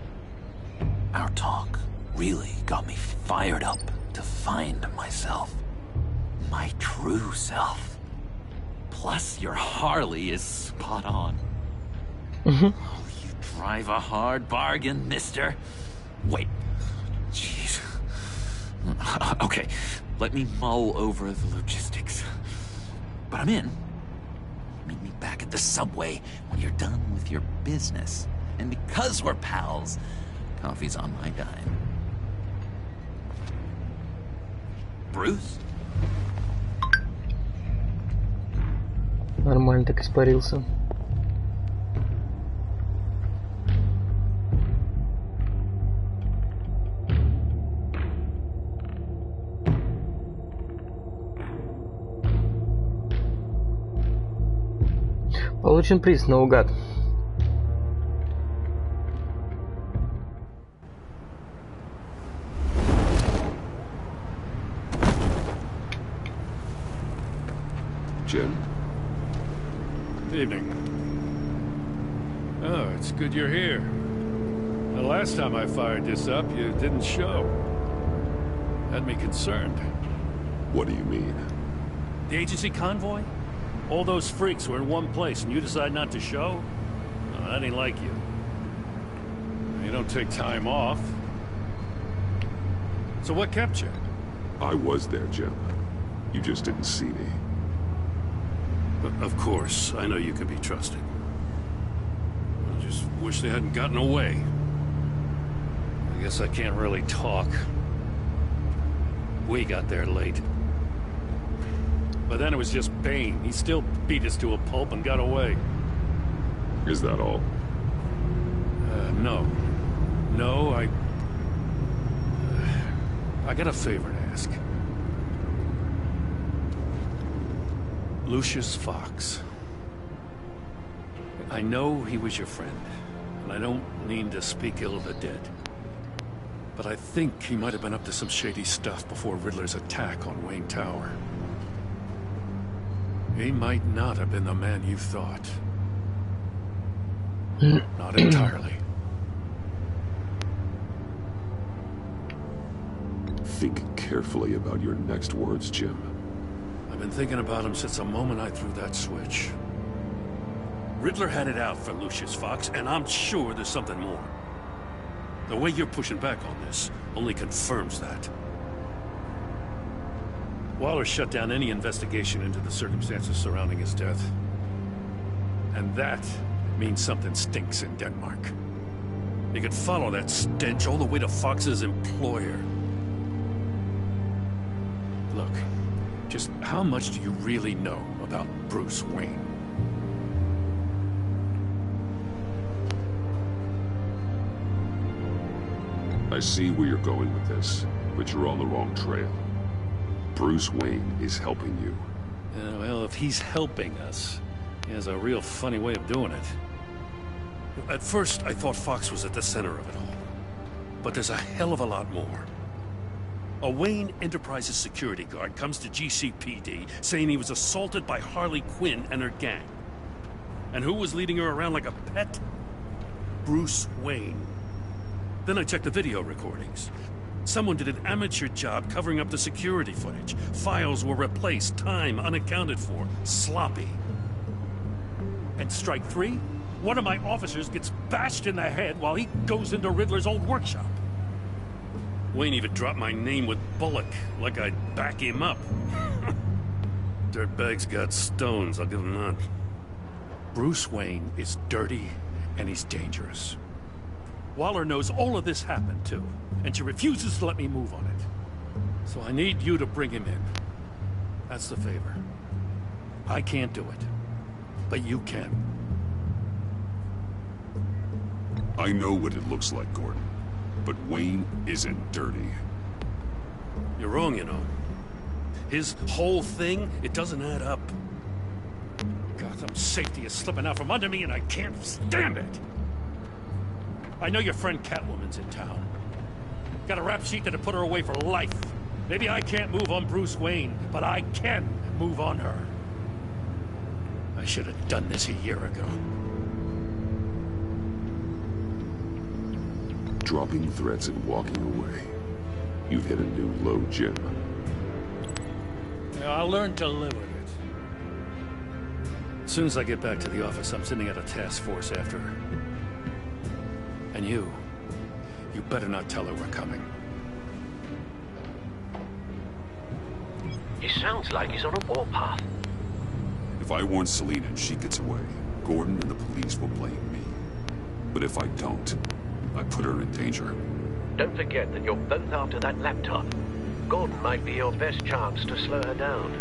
Speaker 6: Our talk really got me fired up to find myself. My true self. Plus, your Harley is spot on. Oh, you drive a hard bargain, mister. Wait. Jeez. Okay, let me mull over the logistics. But I'm in. Meet me back at the subway when you're done with your business. And because we're pals, coffee's on my dime. Bruce?
Speaker 1: Нормально так испарился. Получен приз наугад.
Speaker 13: Jim?
Speaker 15: Evening. Oh, it's good you're here. The last time I fired this up, you didn't show. Had me concerned.
Speaker 5: What do you mean?
Speaker 15: The agency convoy? All those freaks were in one place and you decide not to show? No, that ain't like you. You don't take time off. So what kept you?
Speaker 5: I was there, Jim. You just didn't see me.
Speaker 15: Of course, I know you can be trusted. I just wish they hadn't gotten away. I guess I can't really talk. We got there late. But then it was just Bane. He still beat us to a pulp and got away.
Speaker 5: Is that all?
Speaker 15: No. No, I got a favor to ask. Lucius Fox. I know he was your friend, and I don't mean to speak ill of the dead. But I think he might have been up to some shady stuff before Riddler's attack on Wayne Tower. He might not have been the man you thought. Not entirely.
Speaker 5: Think carefully about your next words, Jim.
Speaker 15: I've been thinking about him since the moment I threw that switch. Riddler had it out for Lucius Fox, and I'm sure there's something more. The way you're pushing back on this only confirms that. Waller shut down any investigation into the circumstances surrounding his death. And that means something stinks in Denmark. You could follow that stench all the way to Fox's employer. Look, just how much do you really know about Bruce Wayne?
Speaker 16: I see where you're going with this, but you're on the wrong trail. Bruce Wayne is helping you.
Speaker 15: Well, if he's helping us, he has a real funny way of doing it. At first, I thought Fox was at the center of it all. But there's a hell of a lot more. A Wayne Enterprises security guard comes to GCPD saying he was assaulted by Harley Quinn and her gang. And who was leading her around like a pet? Bruce Wayne. Then I checked the video recordings. Someone did an amateur job covering up the security footage. Files were replaced, time unaccounted for, sloppy. And strike three? One of my officers gets bashed in the head while he goes into Riddler's old workshop. Wayne even dropped my name with Bullock, like I'd back him up. Dirtbag's got stones, I'll give him that. Bruce Wayne is dirty, and he's dangerous. Waller knows all of this happened, too, and she refuses to let me move on it. So I need you to bring him in. That's the favor. I can't do it, but you can.
Speaker 16: I know what it looks like, Gordon, but Wayne isn't dirty.
Speaker 15: You're wrong, you know. His whole thing, it doesn't add up. Gotham's safety is slipping out from under me, and I can't stand it! I know your friend Catwoman's in town. Got a rap sheet that'll put her away for life. Maybe I can't move on Bruce Wayne, but I can move on her. I should have done this a year ago.
Speaker 16: Dropping threats and walking away. You've hit a new low, Jim.
Speaker 15: Yeah, I'll learn to live with it. As soon as I get back to the office, I'm sending out a task force after her. And you better not tell her we're coming.
Speaker 12: He sounds like he's on a warpath.
Speaker 16: If I warn Selina and she gets away, Gordon and the police will blame me. But if I don't, I put her in danger.
Speaker 12: Don't forget that you're both after that laptop. Gordon might be your best chance to slow her down.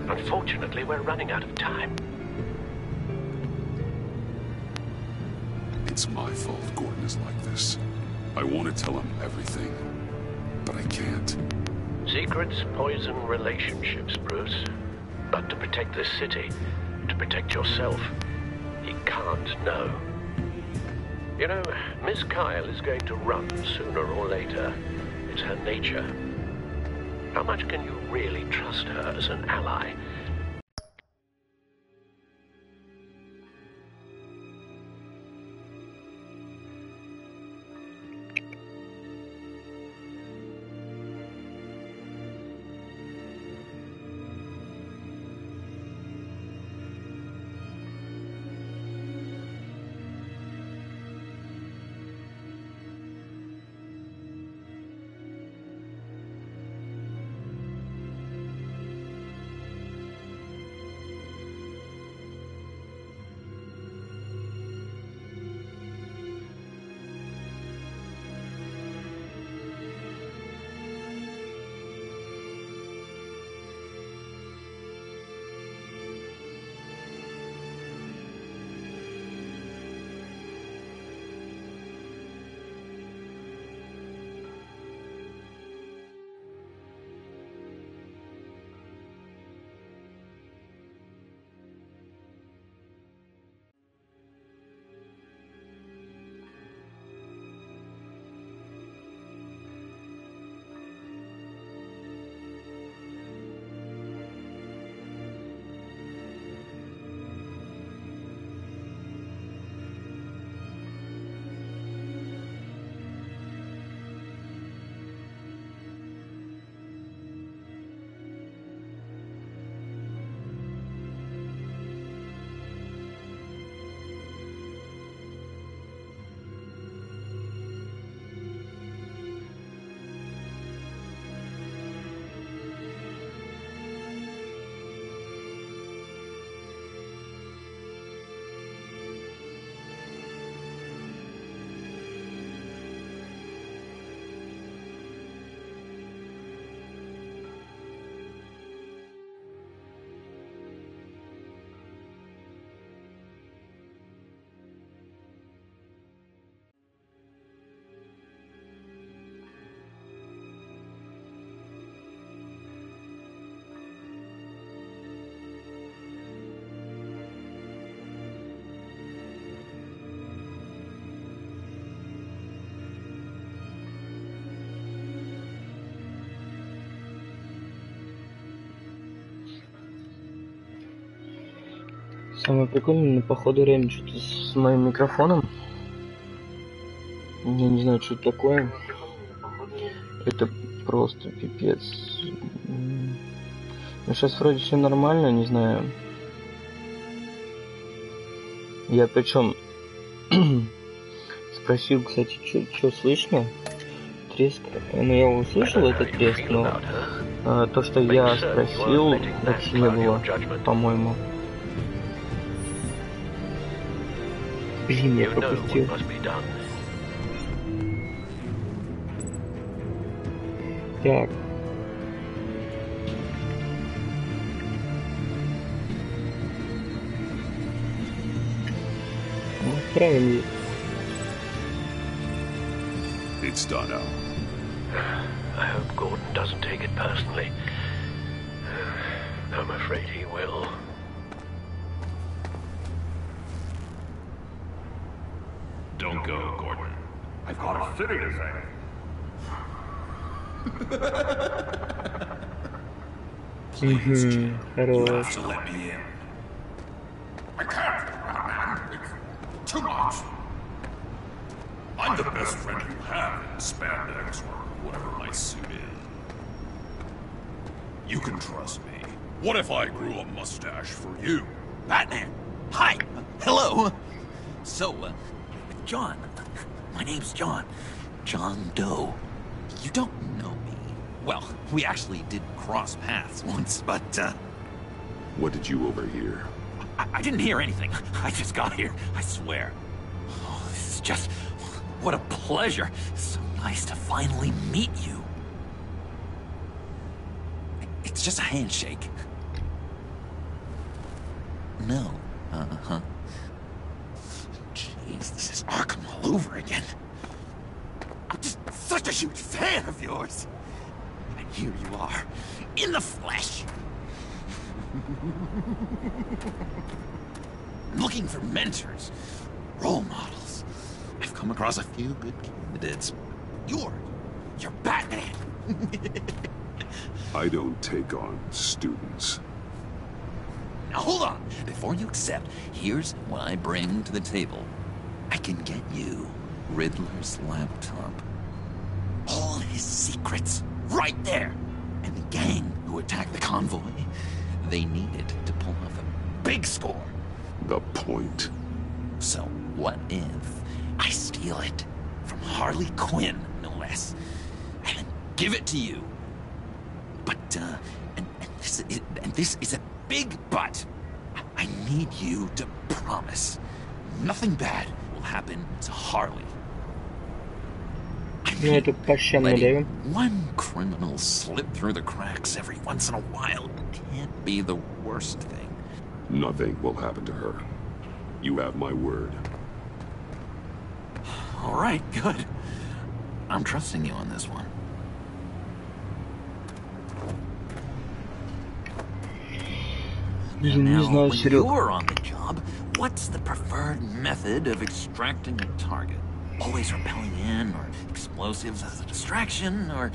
Speaker 12: Unfortunately, we're running out of time.
Speaker 16: It's my fault Gordon is like this. I want to tell him everything, but I can't.
Speaker 12: Secrets poison relationships, Bruce. But to protect this city, to protect yourself, he can't know. You know, Miss Kyle is going to run sooner or later. It's her nature. How much can you really trust her as an ally?
Speaker 1: Самое прикольное, походу реально что-то с моим микрофоном. Я не знаю, что это такое. Это просто пипец. Ну сейчас вроде все нормально, не знаю. Я причем спросил, кстати, что слышно? Треск. Ну я услышал этот треск, но то, что я спросил, вообще не было, по-моему. Блин, я пропустил. Так. Правильно.
Speaker 16: It's done now.
Speaker 12: I hope Gordon doesn't take it personally. I'm afraid he will.
Speaker 17: Don't go, Gordon. I've got a city to save.
Speaker 16: Please, Jim. You have
Speaker 1: Хорош.
Speaker 16: to let me in.
Speaker 17: I can't, man. It's too much.
Speaker 16: I'm the best friend you have in spandex or whatever my suit is. You can trust me. What if I grew a mustache for you?
Speaker 6: Batman! Hi! Hello! So, John. My name's John. John Doe. You don't know me. Well, we actually did cross paths once, but,
Speaker 16: What did you overhear?
Speaker 6: I didn't hear anything. I just got here, I swear. Oh, this is just... What a pleasure. So nice to finally meet you. It's just a handshake. No. Uh-huh. Jeez, this is Arkham all over again. I'm just such a huge fan of yours. And here you are, in the flesh. Looking for mentors, role models. I've come across a few good candidates. You're Batman.
Speaker 16: I don't take on students.
Speaker 6: Now hold on. Before you accept, here's what I bring to the table. I can get you Riddler's laptop. All his secrets, right there. And the gang who attacked the convoy, they needed to pull off a big score.
Speaker 16: The point.
Speaker 6: So what if I steal it from Harley Quinn, no less, and then give it to you? But, and this is a big but. I need you to promise nothing bad will happen to Harley. Letting one criminal slip through the cracks every once in a while can't be the worst thing.
Speaker 16: Nothing will happen to her. You have my word.
Speaker 6: All right, good. I'm trusting you on this one. Now, when you're on the job, what's the preferred method of extracting a target? Always rappelling in, or explosives as a distraction, or...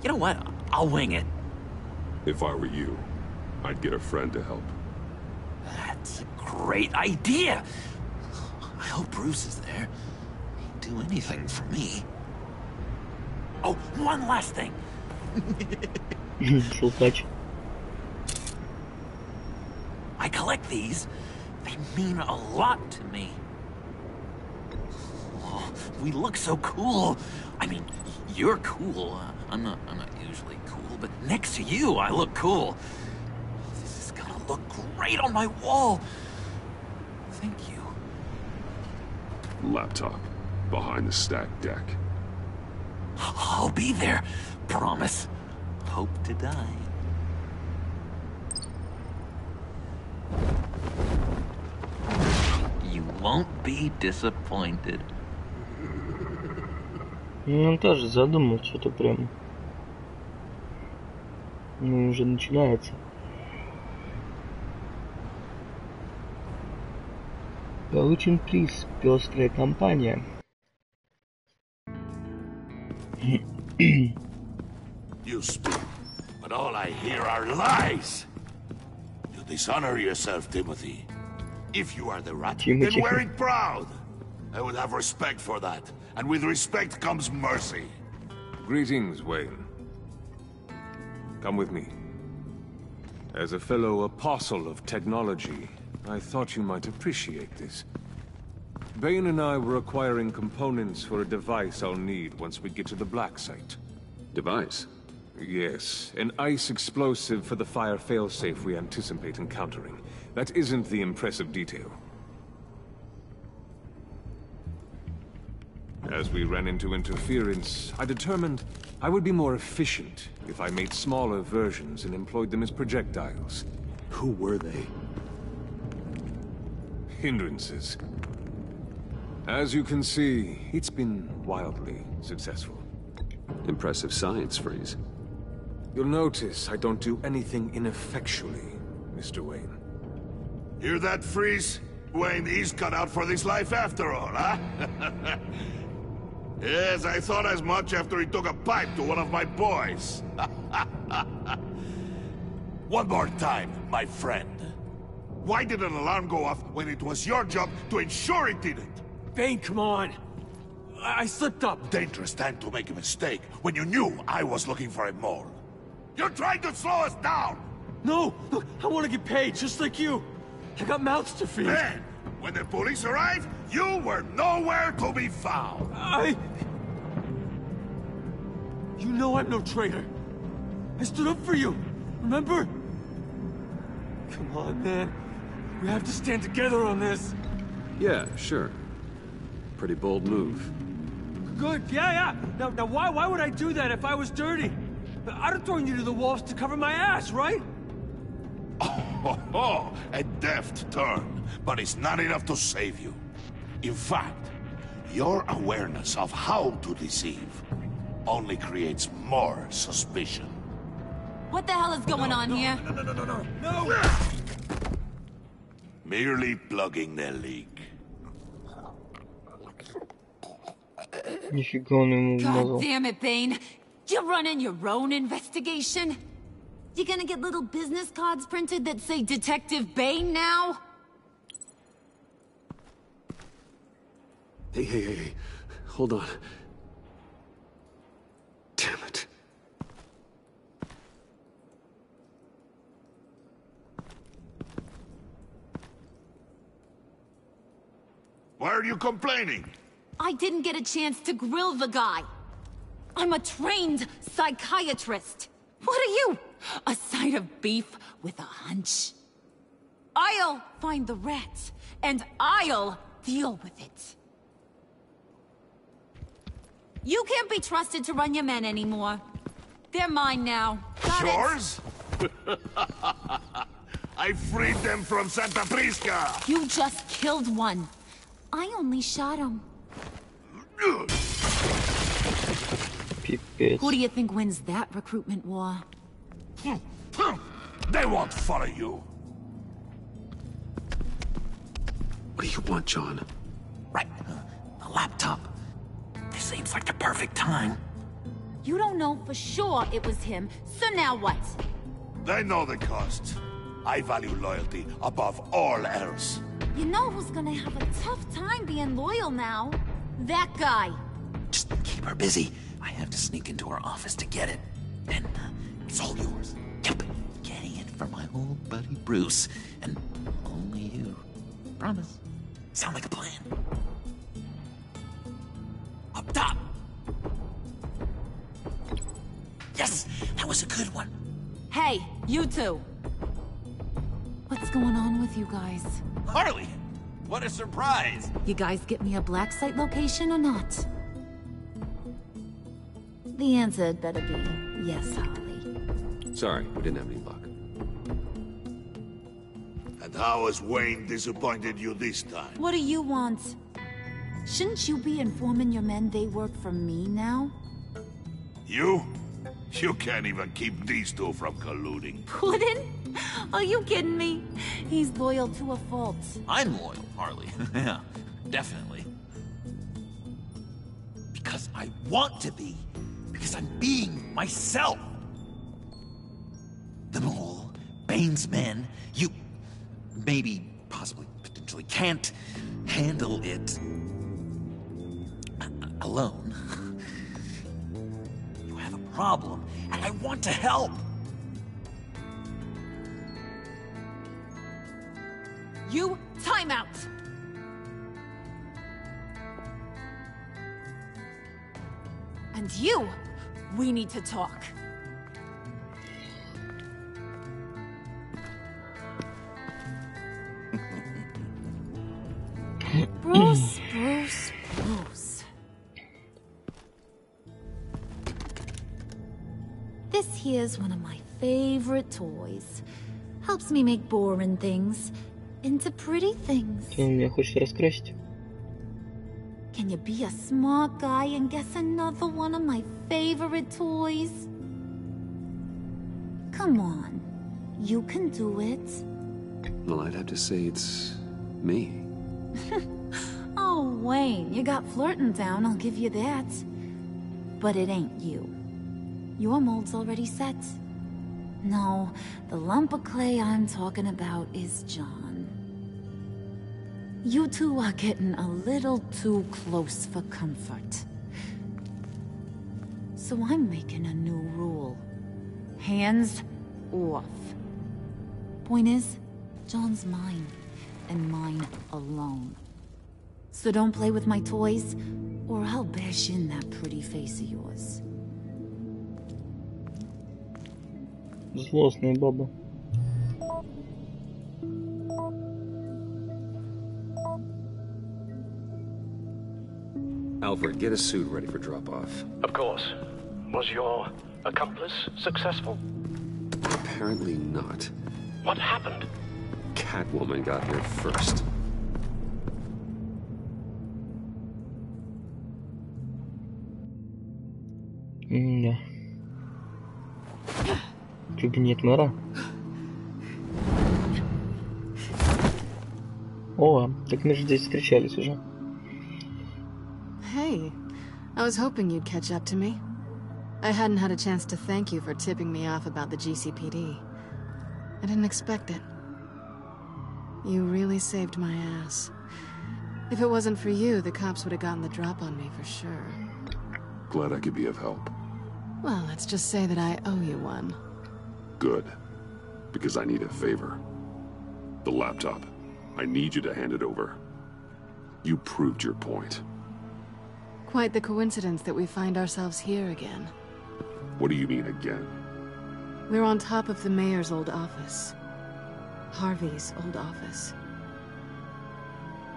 Speaker 6: You know what? I'll wing it.
Speaker 16: If I were you, I'd get a friend to help.
Speaker 6: That's a great idea! I hope Bruce is there. He'd do anything for me. Oh, one last thing! I collect these. They mean a lot to me. Oh, we look so cool. I mean, you're cool. I'm not usually cool, but next to you, I look cool. This is gonna look great on my wall. Thank you.
Speaker 16: Laptop. Behind the stacked deck.
Speaker 6: I'll be there. Promise. Hope to die. You won't be disappointed.
Speaker 1: Ну, он тоже задумал что-то прям. Ну, уже начинается. Получен приз. Пестрая компания.
Speaker 8: You speak, but all I hear are lies. You dishonor yourself, Timothy. If you are the rat,
Speaker 1: Тихо,
Speaker 8: then
Speaker 1: тихо.
Speaker 8: wear it proud. I would have respect for that. And with respect comes mercy.
Speaker 5: Greetings, Wayne. Come with me. As a fellow apostle of technology, I thought you might appreciate this. Bane and I were acquiring components for a device I'll need once we get to the Black Site.
Speaker 13: Device?
Speaker 5: Yes, an ice explosive for the fire failsafe we anticipate encountering. That isn't the impressive detail. As we ran into interference, I determined I would be more efficient if I made smaller versions and employed them as projectiles.
Speaker 13: Who were they?
Speaker 5: Hindrances. As you can see, it's been wildly successful.
Speaker 13: Impressive science, Freeze.
Speaker 5: You'll notice I don't do anything ineffectually, Mr. Wayne.
Speaker 8: Hear that, Freeze? Wayne is cut out for this life after all, huh? Yes, I thought as much after he took a pipe to one of my boys. One more time, my friend. Why did an alarm go off when it was your job to ensure it didn't?
Speaker 7: Bane, come on. I slipped up.
Speaker 8: Dangerous time to make a mistake when you knew I was looking for a mole. You're trying to slow us down!
Speaker 7: No! Look, I want to get paid, just like you. I got mouths to feed.
Speaker 8: Then, when the police arrived, you were nowhere to be found.
Speaker 7: You know I'm no traitor. I stood up for you, remember? Come on, man. We have to stand together on this.
Speaker 13: Yeah, sure. Pretty bold move.
Speaker 7: Good, yeah. Now why would I do that if I was dirty? I'd have thrown you to the wolves to cover my ass, right?
Speaker 8: Oh, a deft turn, but it's not enough to save you. In fact, your awareness of how to deceive only creates more suspicion.
Speaker 4: What the hell is going on here?
Speaker 7: No!
Speaker 8: Merely plugging the leak.
Speaker 1: Нифига он ему
Speaker 4: God
Speaker 1: вмазал.
Speaker 4: damn it, Bane. You're running your own investigation? You gonna get little business cards printed that say Detective Bane now?
Speaker 13: Hey. Hold on. Damn it.
Speaker 8: Why are you complaining?
Speaker 4: I didn't get a chance to grill the guy. I'm a trained psychiatrist. What are you? A side of beef with a hunch? I'll find the rats, and I'll deal with it. You can't be trusted to run your men anymore. They're mine now. Got
Speaker 8: Yours? I freed them from Santa Prisca!
Speaker 4: You just killed one. I only shot him.
Speaker 1: Пипец.
Speaker 4: Who do you think wins that recruitment war?
Speaker 8: They won't follow you.
Speaker 13: What do you want, John?
Speaker 6: Right. A laptop. This seems like the perfect time.
Speaker 4: You don't know for sure it was him, so now what?
Speaker 8: They know the cost. I value loyalty above all else.
Speaker 4: You know who's gonna have a tough time being loyal now? That guy.
Speaker 6: Just keep her busy. I have to sneak into her office to get it. And it's all yours. Yep. Getting it for my old buddy Bruce. And only you. Promise. Sound like a plan. Up top. Yes, that was a good one.
Speaker 4: Hey, you two. What's going on with you guys?
Speaker 6: Harley, what a surprise.
Speaker 4: You guys get me a black site location or not? The answer had better be yes, Harley.
Speaker 13: Sorry, we didn't have any luck.
Speaker 8: And how has Wayne disappointed you this time?
Speaker 4: What do you want? Shouldn't you be informing your men they work for me now?
Speaker 8: You? You can't even keep these two from colluding.
Speaker 4: Puddin'? Are you kidding me? He's loyal to a fault.
Speaker 6: I'm loyal, Harley. Yeah, definitely. Because I want to be. Because I'm being myself. The mole, Bane's men, you, maybe, possibly, actually can't handle it alone. You have a problem, and I want to help.
Speaker 4: You, time out! And you, we need to talk. Bruce. This here's one of my favorite toys. Helps me make boring things into pretty things.
Speaker 1: Ты меня хочешь раскрасить?
Speaker 4: Can you be a smart guy and guess another one of my favorite toys? Come on, you can do it.
Speaker 13: Well, I'd have to say it's me.
Speaker 4: Oh, Wayne, you got flirting down, I'll give you that. But it ain't you. Your mold's already set. No, the lump of clay I'm talking about is John. You two are getting a little too close for comfort. So I'm making a new rule. Hands off. Point is, John's mine, and mine alone. So don't play with my toys, or I'll bash in that pretty face of yours.
Speaker 1: Злостная баба.
Speaker 13: Alfred, get a suit ready for drop-off.
Speaker 17: Of course. Was your accomplice successful?
Speaker 13: Apparently not.
Speaker 17: What happened?
Speaker 13: Catwoman got here first.
Speaker 1: Да. Кабинет мэра. О, так мы же здесь встречались уже.
Speaker 11: Hey, I was hoping you'd catch up to me. I hadn't had a chance to thank you for tipping me off about the GCPD. I didn't expect it. You really saved my ass. If it wasn't for you, the cops would have gotten the drop on me for sure.
Speaker 16: Glad I could be of help.
Speaker 11: Well, let's just say that I owe you one.
Speaker 16: Good. Because I need a favor. The laptop. I need you to hand it over. You proved your point.
Speaker 11: Quite the coincidence that we find ourselves here again.
Speaker 16: What do you mean again?
Speaker 11: We're on top of the mayor's old office. Harvey's old office.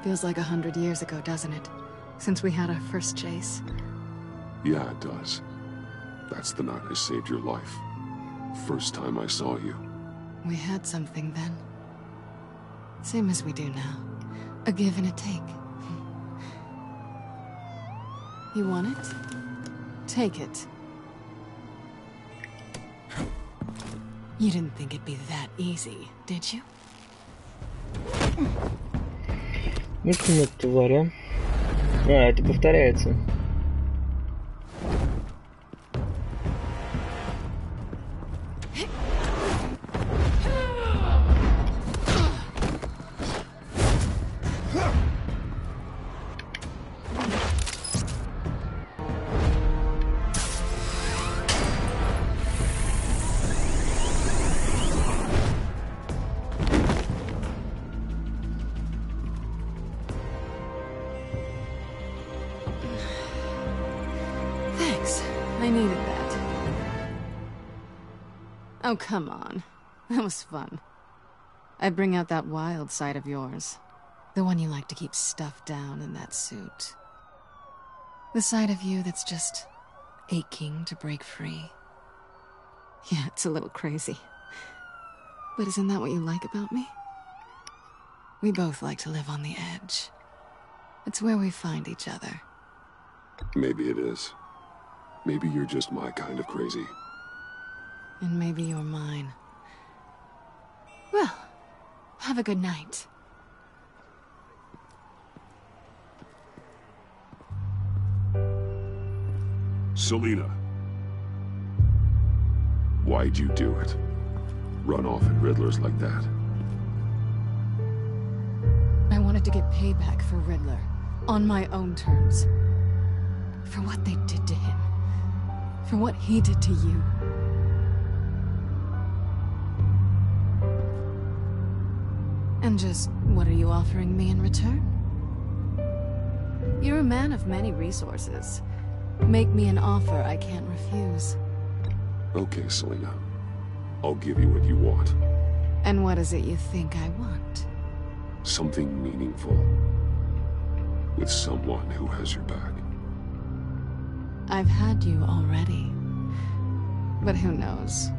Speaker 11: Feels like 100 years ago, doesn't it? Since we had our first chase.
Speaker 16: Yeah, it does. That's the night I saved your life. First time I saw you.
Speaker 11: We had something then. Same as we do now. A give and a take. You want it? Take it. You didn't think it'd be that easy, did you?
Speaker 1: Ну-ка, нет, тваря. А, это повторяется.
Speaker 11: I needed that. Oh, come on. That was fun. I bring out that wild side of yours. The one you like to keep stuffed down in that suit. The side of you that's just aching to break free. Yeah, it's a little crazy. But isn't that what you like about me? We both like to live on the edge. It's where we find each other.
Speaker 16: Maybe it is. Maybe you're just my kind of crazy.
Speaker 11: And maybe you're mine. Well, have a good night.
Speaker 16: Selina. Why'd you do it? Run off at Riddlers like that?
Speaker 11: I want to get payback for Riddler. On my own terms. For what they did to him. For what he did to you. And just what are you offering me in return? You're a man of many resources. Make me an offer I can't refuse.
Speaker 16: Okay, Selina. I'll give you what you want.
Speaker 11: And what is it you think I want?
Speaker 16: Something meaningful. With someone who has your back.
Speaker 11: I've had you already. But who knows?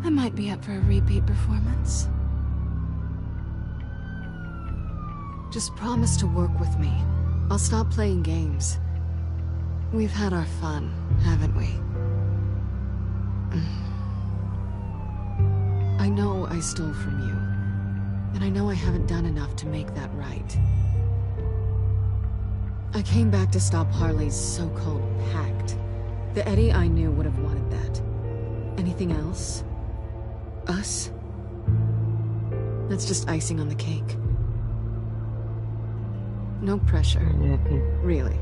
Speaker 11: I might be up for a repeat performance. Just promise to work with me. I'll stop playing games. We've had our fun, haven't we? I know I stole from you. And I know I haven't done enough to make that right. I came back to stop Harley's so-called pact. The Eddie I knew would have wanted that. Anything else? Us? That's just icing on the cake. No pressure. Really.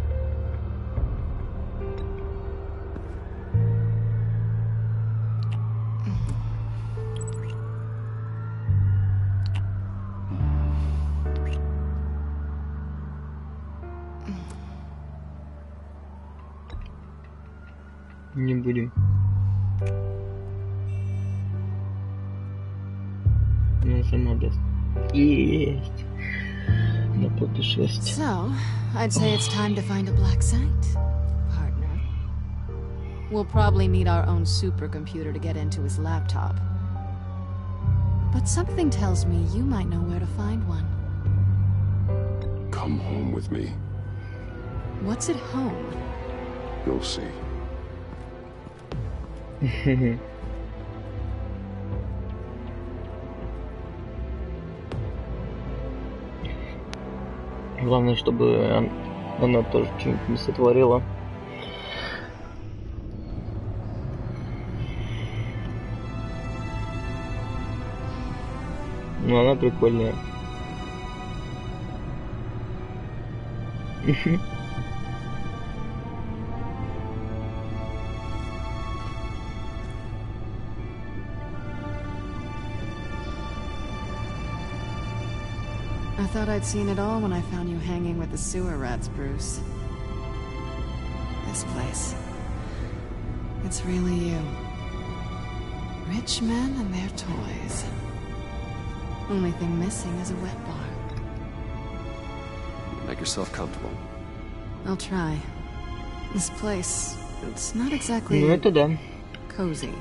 Speaker 1: Не будем. Ну, сама даст. Есть. На путешествие.
Speaker 11: So, I'd say it's time to find a black site, partner. We'll probably need our own supercomputer to get into his laptop. But something tells me you might know where to find one.
Speaker 16: Come home with me.
Speaker 11: What's at home?
Speaker 16: You'll see.
Speaker 1: Главное, чтобы она тоже что-нибудь не сотворила. Но она прикольная.
Speaker 11: I thought I'd seen it all when I found you hanging with the sewer rats, Bruce. This place. It's really you. Rich men and their toys. Only thing missing is a wet bar.
Speaker 13: Make yourself comfortable.
Speaker 11: I'll try. This place, it's not exactly
Speaker 1: Ну это да.
Speaker 11: cozy.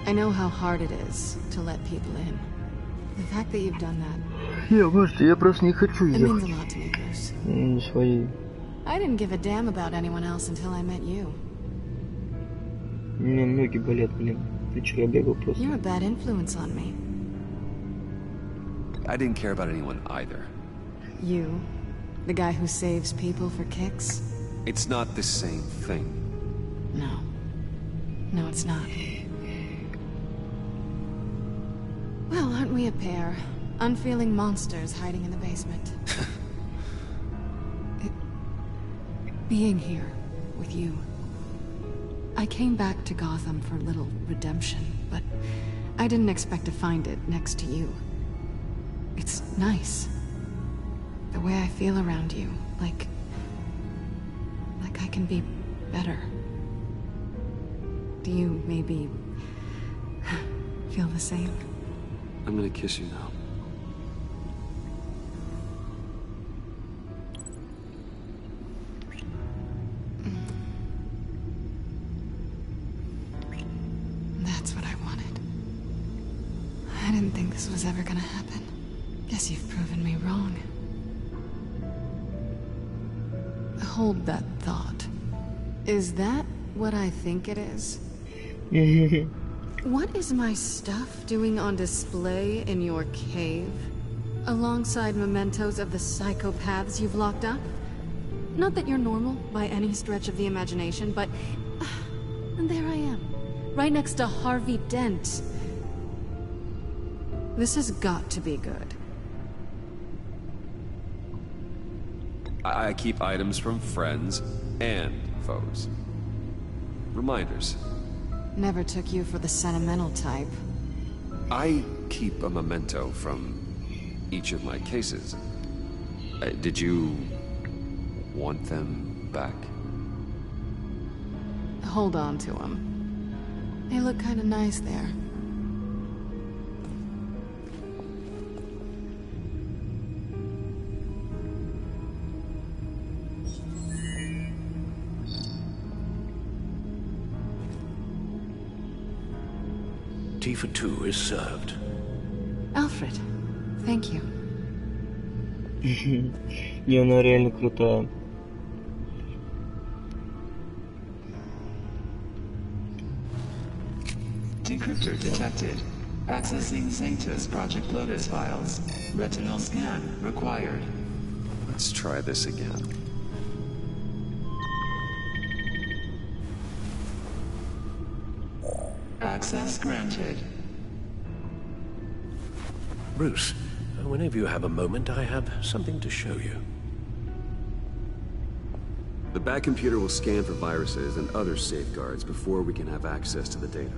Speaker 11: I know how hard it is to let people in. The fact that you've done that.
Speaker 1: Я просто не хочу
Speaker 11: It means
Speaker 1: ехать.
Speaker 11: a lot to me, Bruce.
Speaker 1: Не свои.
Speaker 11: I didn't give a damn about anyone else until I met you.
Speaker 1: У меня ноги болят, блин. Вчера бегал просто.
Speaker 11: You're a bad influence on me.
Speaker 13: I didn't care about anyone either.
Speaker 11: You? The guy who saves people for kicks?
Speaker 13: It's not the same thing.
Speaker 11: No. No, it's not. Well, aren't we a pair? Unfeeling monsters hiding in the basement. Being here with you. I came back to Gotham for a little redemption, but I didn't expect to find it next to you. It's nice. The way I feel around you, like I can be better. Do you maybe feel the same?
Speaker 13: I'm gonna kiss you now.
Speaker 11: That's what I wanted. I didn't think this was ever gonna happen. Guess you've proven me wrong. Hold that thought. Is that what I think it is? What is my stuff doing on display in your cave? Alongside mementos of the psychopaths you've locked up? Not that you're normal by any stretch of the imagination, but... and there I am, right next to Harvey Dent. This has got to be good.
Speaker 13: I keep items from friends and foes. Reminders.
Speaker 11: Never took you for the sentimental type.
Speaker 13: I keep a memento from each of my cases. Did you want them back?
Speaker 11: Hold on to them. They look kind of nice there.
Speaker 12: Tea for two is served.
Speaker 11: Alfred, thank you.
Speaker 1: Не, она реально крутая.
Speaker 14: Decryptor detected. Accessing Sanctus Project Lotus files. Retinal scan required.
Speaker 13: Let's try this again.
Speaker 14: Access granted.
Speaker 12: Bruce, whenever you have a moment, I have something to show you.
Speaker 13: The back computer will scan for viruses and other safeguards before we can have access to the data.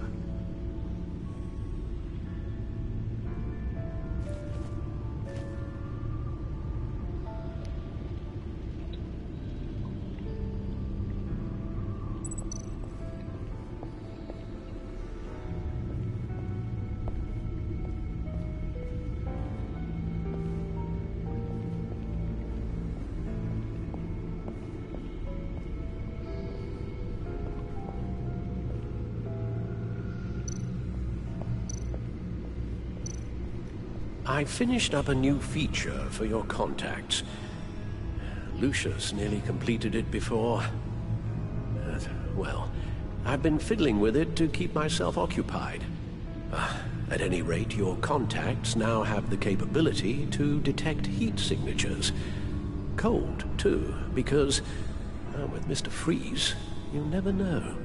Speaker 12: I finished up a new feature for your contacts. Lucius nearly completed it before. Well, I've been fiddling with it to keep myself occupied. At any rate, your contacts now have the capability to detect heat signatures. Cold, too, because with Mr. Freeze, you never know.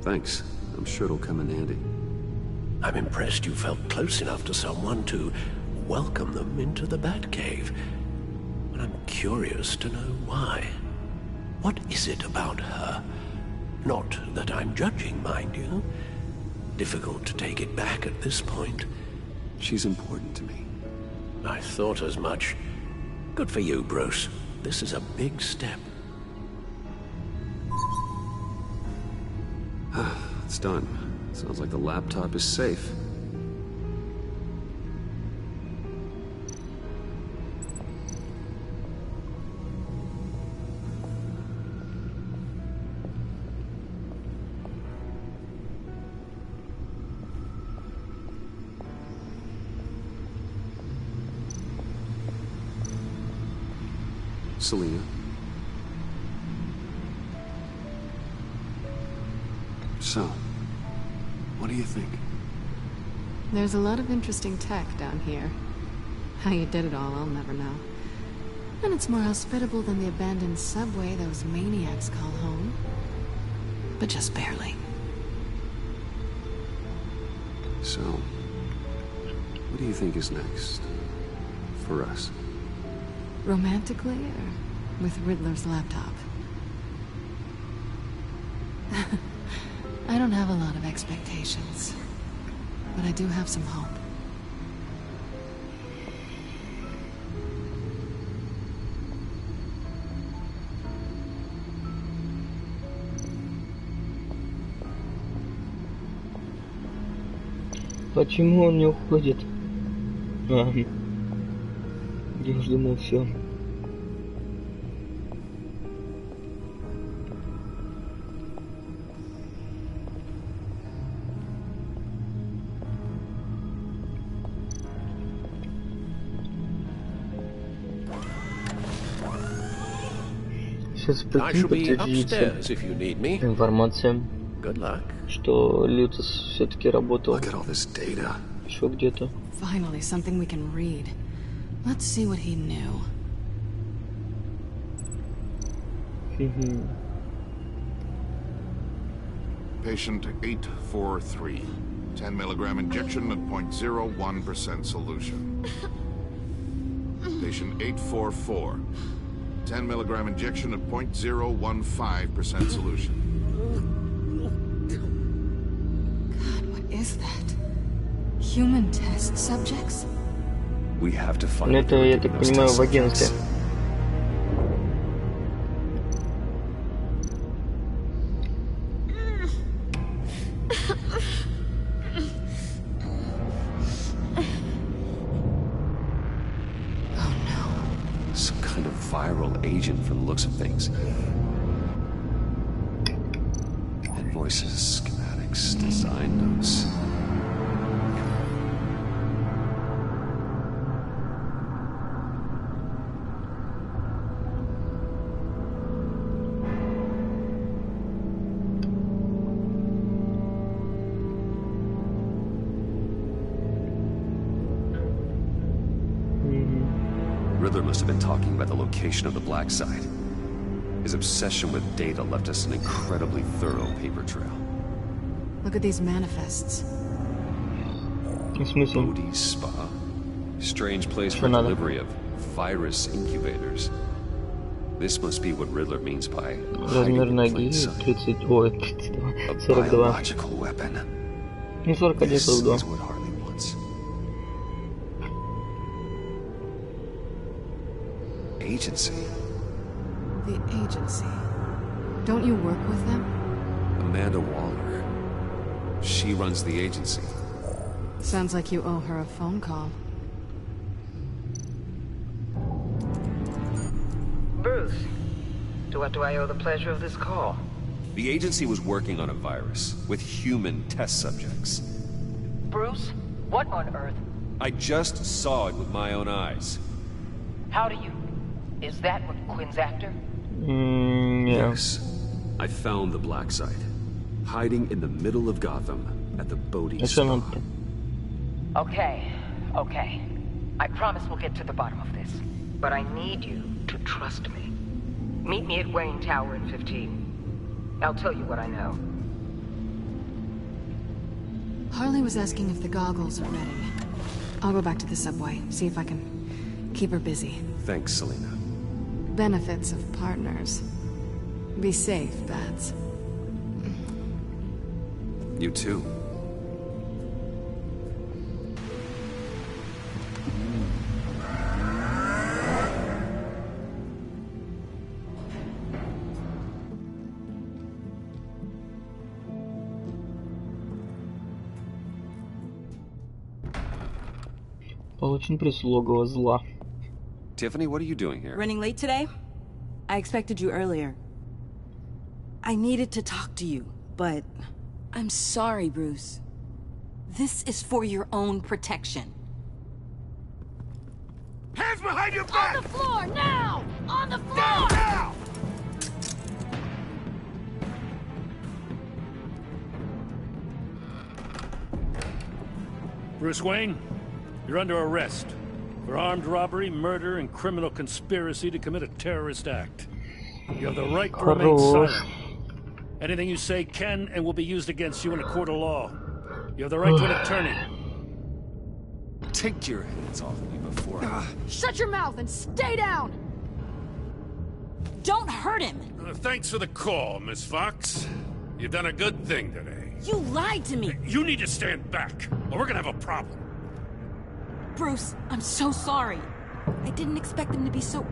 Speaker 13: Thanks. I'm sure it'll come in handy.
Speaker 12: I'm impressed you felt close enough to someone to welcome them into the Batcave. But I'm curious to know why. What is it about her? Not that I'm judging, mind you. Difficult to take it back at this point.
Speaker 13: She's important to me.
Speaker 12: I thought as much. Good for you, Bruce. This is a big step.
Speaker 13: It's done. Sounds like the laptop is safe. Selena. So, what do you think?
Speaker 11: There's a lot of interesting tech down here. How you did it all, I'll never know. And it's more hospitable than the abandoned subway those maniacs call home. But just barely.
Speaker 13: So, what do you think is next? For us?
Speaker 11: Romantically, or with Riddler's laptop? I don't have a lot of expectations, but I do have some hope.
Speaker 1: Почему он не уходит? Я уж думал, все. Сейчас прикинь, подтвердится информация, что Лютос все-таки работал еще где-то.
Speaker 11: Finally, something we can read. Let's see what he knew.
Speaker 8: Patient 843. 10 milligram injection at 0.01% solution. Patient 844. 10 milligram injection at 0.015% solution.
Speaker 11: God, what is that? Human test subjects?
Speaker 13: We have to find.
Speaker 1: Ну это, я так понимаю, в агентстве.
Speaker 13: Viral agent from the looks of things. Invoices, schematics, design notes.
Speaker 2: Riddler must have been talking about the location of the black site. His obsession with data left us an incredibly thorough paper trail.
Speaker 11: Look at these manifests.
Speaker 2: Bodhi's spa. Strange place for delivery of virus incubators. This must be what Riddler means by
Speaker 1: размер ноги 30, ой, 32, 42. Ну, 41, 42.
Speaker 2: Agency.
Speaker 11: The agency. Don't you work with them?
Speaker 2: Amanda Waller. She runs the agency.
Speaker 11: Sounds like you owe her a phone call.
Speaker 9: Bruce, to what do I owe the pleasure of this call?
Speaker 2: The agency was working on a virus with human test subjects.
Speaker 9: Bruce, what on earth?
Speaker 2: I just saw it with my own eyes.
Speaker 9: How do you... Is that what Quinn's after?
Speaker 1: Yeah.
Speaker 2: Yes. I found the black site, hiding in the middle of Gotham at the Bodhi's spa.
Speaker 9: Okay. I promise we'll get to the bottom of this. But I need you to trust me. Meet me at Wayne Tower in 15. I'll tell you what I know.
Speaker 11: Harley was asking if the goggles are ready. I'll go back to the subway, see if I can keep her busy.
Speaker 2: Thanks, Selena.
Speaker 11: Benefits of partners. Be safe, Bats.
Speaker 2: You too.
Speaker 1: Получен приз логово зла.
Speaker 2: Tiffany, what are you doing here?
Speaker 18: Running late today? I expected you earlier. I needed to talk to you, but... I'm sorry, Bruce. This is for your own protection.
Speaker 7: Hands behind your back!
Speaker 18: On the floor, now! On the floor!
Speaker 7: Down, now!
Speaker 15: Bruce Wayne, you're under arrest for armed robbery, murder, and criminal conspiracy to commit a terrorist act. You have the right to remain silent. Anything you say can and will be used against you in a court of law. You have the right to an attorney.
Speaker 2: Take your hands off me before I...
Speaker 18: Shut your mouth and stay down! Don't hurt him!
Speaker 15: Thanks for the call, Miss Fox. You've done a good thing today.
Speaker 18: You lied to me!
Speaker 15: You need to stand back, or we're gonna have a problem.
Speaker 18: Bruce, I'm so sorry. I didn't expect them to be so...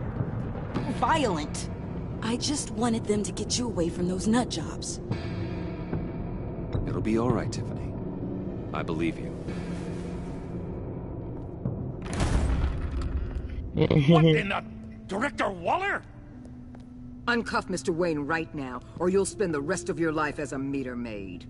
Speaker 18: violent. I just wanted them to get you away from those nut jobs.
Speaker 2: It'll be all right, Tiffany. I believe you.
Speaker 15: What in the... Director Waller?
Speaker 9: Uncuff Mr. Wayne right now, or you'll spend the rest of your life as a meter maid.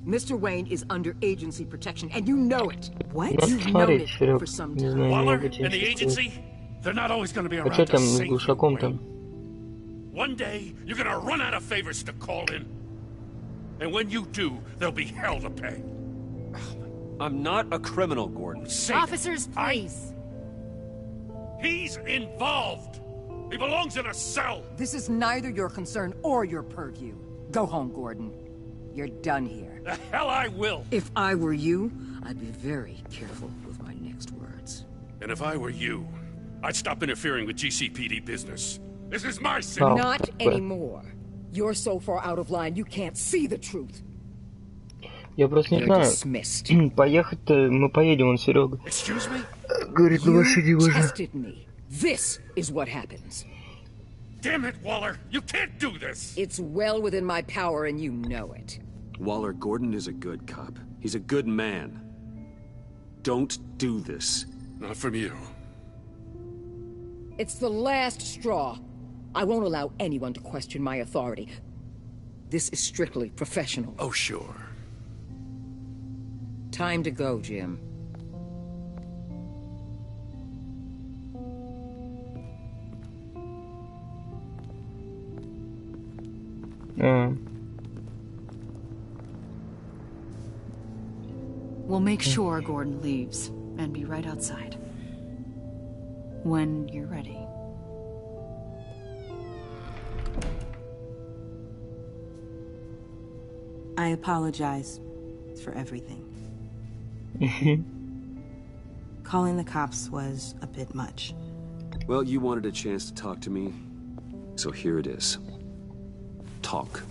Speaker 9: Mr. Wayne is under agency protection, and you know it. What? You've known it for some time.
Speaker 15: Waller and the agency? They're not always going to be around to save you, Wayne. One day, you're going to run out of favors to call in. And when you do, there'll be hell to pay.
Speaker 2: I'm not a criminal, Gordon.
Speaker 18: Officers, please.
Speaker 15: He's involved. He belongs in a cell.
Speaker 9: This is neither your concern or your purview. Go home, Gordon. You're done here.
Speaker 15: The hell I will.
Speaker 9: If I were you, I'd be very careful with my next words.
Speaker 15: And if I were you, I'd stop interfering with GCPD business. This is my city.
Speaker 9: Not anymore. You're so far out of line, you can't see the truth.
Speaker 1: Я просто не знаю. Поехать-то мы поедем, он Серега. Говорит, на машине можно.
Speaker 9: This is what happens.
Speaker 15: Damn it, Waller! You can't do this!
Speaker 9: It's well within my power and you know it.
Speaker 13: Waller, Gordon is a good cop. He's a good man. Don't do this.
Speaker 15: Not from you.
Speaker 9: It's the last straw. I won't allow anyone to question my authority. This is strictly professional.
Speaker 15: Oh, sure.
Speaker 9: Time to go, Jim.
Speaker 18: We'll make sure Gordon leaves and be right outside. When you're ready. I apologize for everything. Calling the cops was a bit much.
Speaker 13: Well, you wanted a chance to talk to me, so here it is. Talk.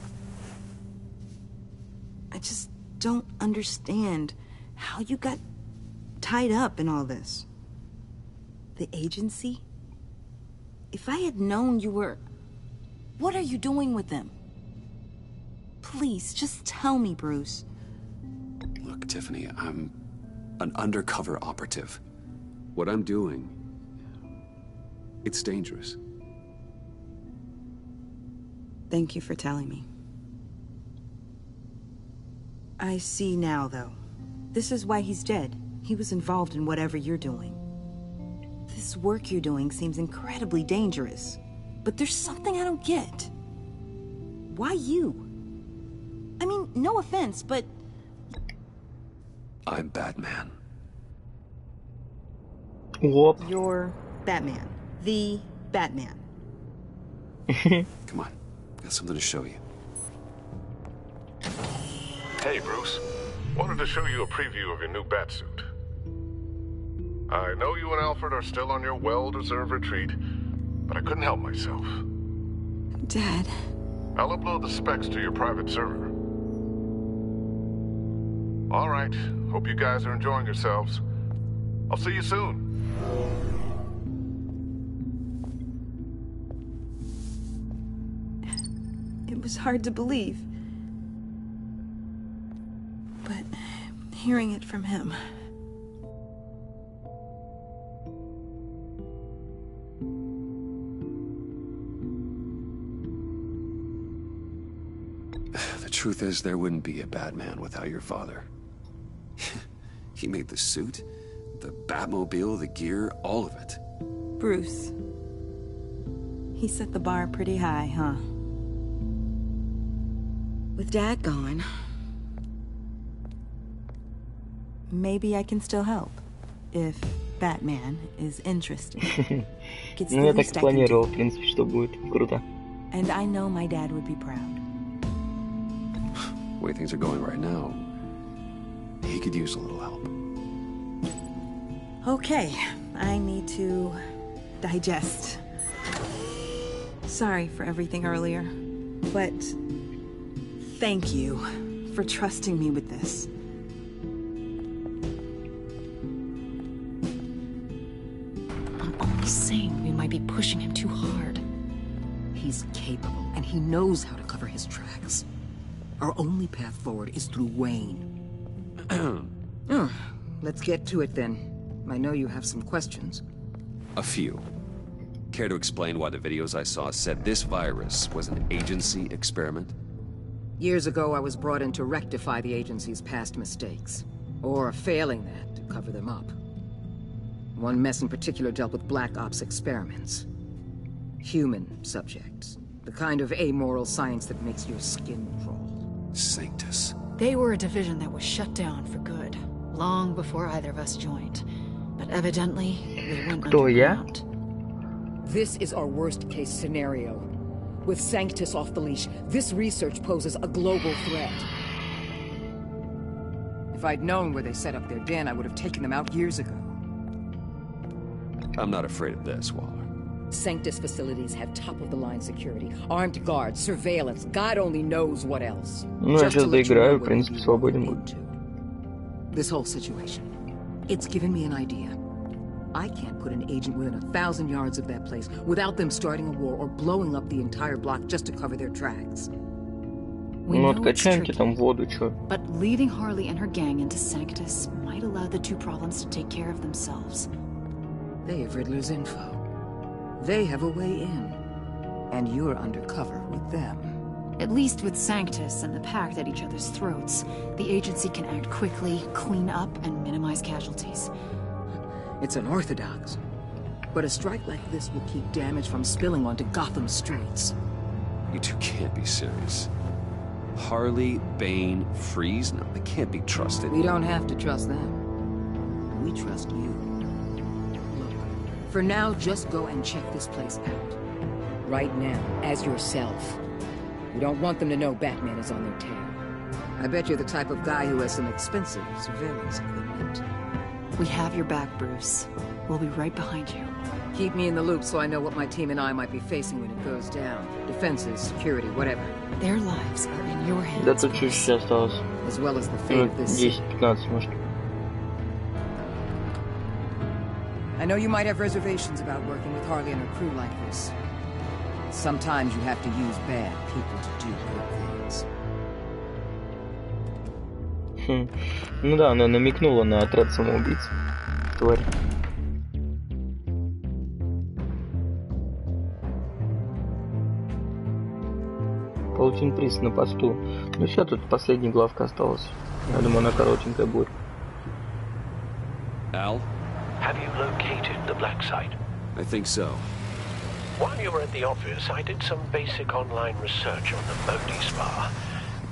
Speaker 18: I just don't understand how you got tied up in all this. The agency? If I had known you were... What are you doing with them? Please, just tell me, Bruce.
Speaker 13: Look, Tiffany, I'm an undercover operative. What I'm doing, it's dangerous.
Speaker 18: Thank you for telling me. I see now, though. This is why he's dead. He was involved in whatever you're doing. This work you're doing seems incredibly dangerous. But there's something I don't get. Why you? I mean, no offense, but...
Speaker 13: I'm Batman.
Speaker 1: Whoop.
Speaker 18: You're Batman. The Batman.
Speaker 13: Come on. Got something to show you.
Speaker 17: Hey, Bruce. Wanted to show you a preview of your new Batsuit. I know you and Alfred are still on your well-deserved retreat, but I couldn't help myself.
Speaker 18: Dad.
Speaker 17: I'll upload the specs to your private server. All right. Hope you guys are enjoying yourselves. I'll see you soon.
Speaker 18: It was hard to believe. But hearing it from him...
Speaker 13: The truth is, there wouldn't be a Batman without your father. He made the suit, the Batmobile, the gear, all of it.
Speaker 18: Bruce. He set the bar pretty high, huh? With Dad gone... Maybe I can still help. If Batman is interested.
Speaker 1: Ну, я так планировал, в принципе, что будет круто.
Speaker 18: And I know my dad would be proud.
Speaker 13: The way things are going right now, he could use a little help.
Speaker 18: Okay, I need to digest. Sorry for everything earlier, but thank you for trusting me with this.
Speaker 3: I'm only saying we might be pushing him too hard.
Speaker 9: He's capable, and he knows how to cover his tracks. Our only path forward is through Wayne. Let's get to it then. I know you have some questions.
Speaker 13: A few. Care to explain why the videos I saw said this virus was an agency experiment?
Speaker 9: Years ago, I was brought in to rectify the agency's past mistakes. Or failing that, to cover them up. One mess in particular dealt with Black Ops experiments. Human subjects. The kind of amoral science that makes your skin crawl.
Speaker 13: Sanctus.
Speaker 3: They were a division that was shut down for good, long before either of us joined. But evidently, they went underground.
Speaker 9: This is our worst-case scenario. With Sanctus off the leash, this research poses a global threat. If
Speaker 19: If I'd known where they set up their den, I would have taken them out years ago.
Speaker 13: I'm not afraid of this, Waller.
Speaker 19: Sanctus facilities have top-of-the-line security, armed guards, surveillance, God only knows what else.
Speaker 1: Ну, я сейчас доиграю, в принципе, свободен буду.
Speaker 19: This whole situation, it's given me an idea. I can't put an agent within 1,000 yards of that place without them starting a war or blowing up the entire block just to cover their tracks.
Speaker 1: Ну, откачаемте там воду, чё.
Speaker 20: But leading Harley and her gang into Sanctus might allow the two problems to take care of themselves.
Speaker 19: They have Riddler's info. They have a way in. And you're undercover with them.
Speaker 20: At least with Sanctus and the Pact at each other's throats, the agency can act quickly, clean up, and minimize casualties.
Speaker 19: It's unorthodox. But a strike like this will keep damage from spilling onto Gotham streets.
Speaker 13: You two can't be serious. Harley, Bane, Freeze? No, they can't be trusted.
Speaker 19: We don't have to trust them. We trust you. Look, for now, just go and check this place out. Right now, as yourself. We don't want them to know Batman is on their tail. I bet you're the type of guy who has some expensive surveillance equipment.
Speaker 20: We have your back, Bruce. We'll be right behind you.
Speaker 19: Keep me in the loop so I know what my team and I might be facing when it goes down. Defenses, security, whatever.
Speaker 20: Their lives are in your hands.
Speaker 1: Да тут чуть-чуть осталось.
Speaker 19: As well as the fate of this.
Speaker 1: 10-15, может.
Speaker 19: I know you might have reservations about working with Harley and her crew like this. Sometimes you have to use bad people to do good things.
Speaker 1: Ну да, она намекнула на отряд самоубийц. Тварь. Получен приз на посту. Ну все, тут последняя главка осталась. Я думаю, она коротенькая будет.
Speaker 13: Al?
Speaker 12: Have you located the black site?
Speaker 13: I think so.
Speaker 12: While you were at the office, I did some basic online research on the Modi Spa.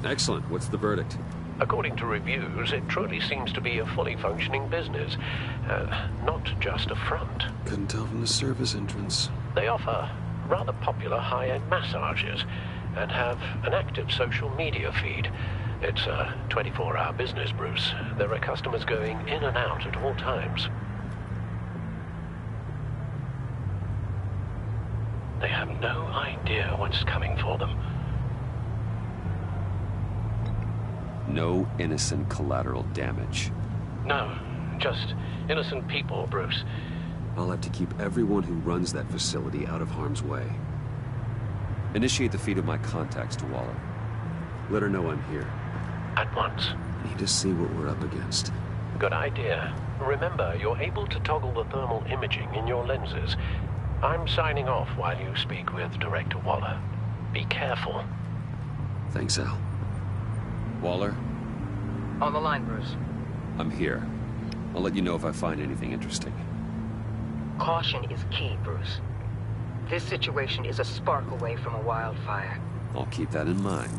Speaker 13: Excellent. What's the verdict?
Speaker 12: According to reviews, it truly seems to be a fully functioning business, not just a front.
Speaker 13: Couldn't tell from the service entrance.
Speaker 12: They offer rather popular high-end massages and have an active social media feed. It's a 24-hour business, Bruce. There are customers going in and out at all times. They have no idea what's coming for them.
Speaker 13: No innocent collateral damage.
Speaker 12: No, just innocent people, Bruce.
Speaker 13: I'll have to keep everyone who runs that facility out of harm's way. Initiate the feed of my contacts to Waller. Let her know I'm here.
Speaker 12: At once.
Speaker 13: Need to see what we're up against.
Speaker 12: Good idea. Remember, you're able to toggle the thermal imaging in your lenses. I'm signing off while you speak with Director Waller. Be careful.
Speaker 13: Thanks, Al. Waller?
Speaker 19: On the line, Bruce.
Speaker 13: I'm here. I'll let you know if I find anything interesting.
Speaker 19: Caution is key, Bruce. This situation is a spark away from a wildfire.
Speaker 13: I'll keep that in mind.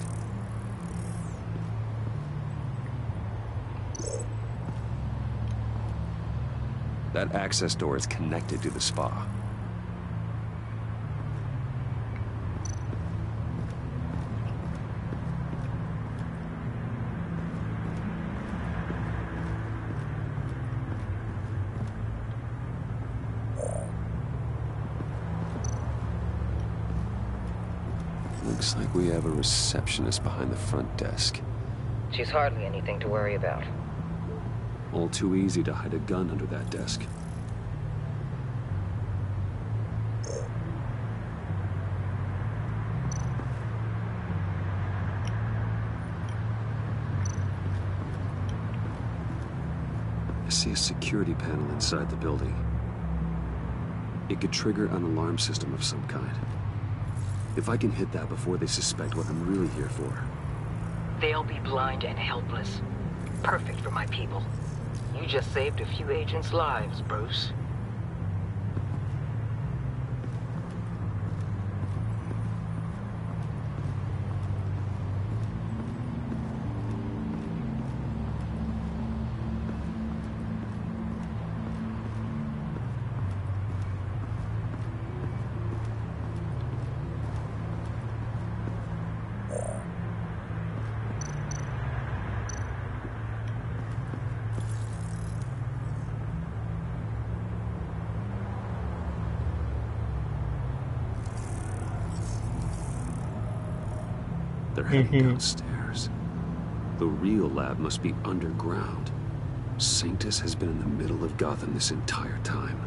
Speaker 13: That access door is connected to the spa. Looks like we have a receptionist behind the front desk.
Speaker 19: She's hardly anything to worry about.
Speaker 13: All too easy to hide a gun under that desk. I see a security panel inside the building. It could trigger an alarm system of some kind. If I can hit that before they suspect what I'm really here for.
Speaker 19: They'll be blind and helpless. Perfect for my people. You just saved a few agents' lives, Bruce.
Speaker 13: they're heading downstairs. The real lab must be underground. Sanctus has been in the middle of Gotham this entire time.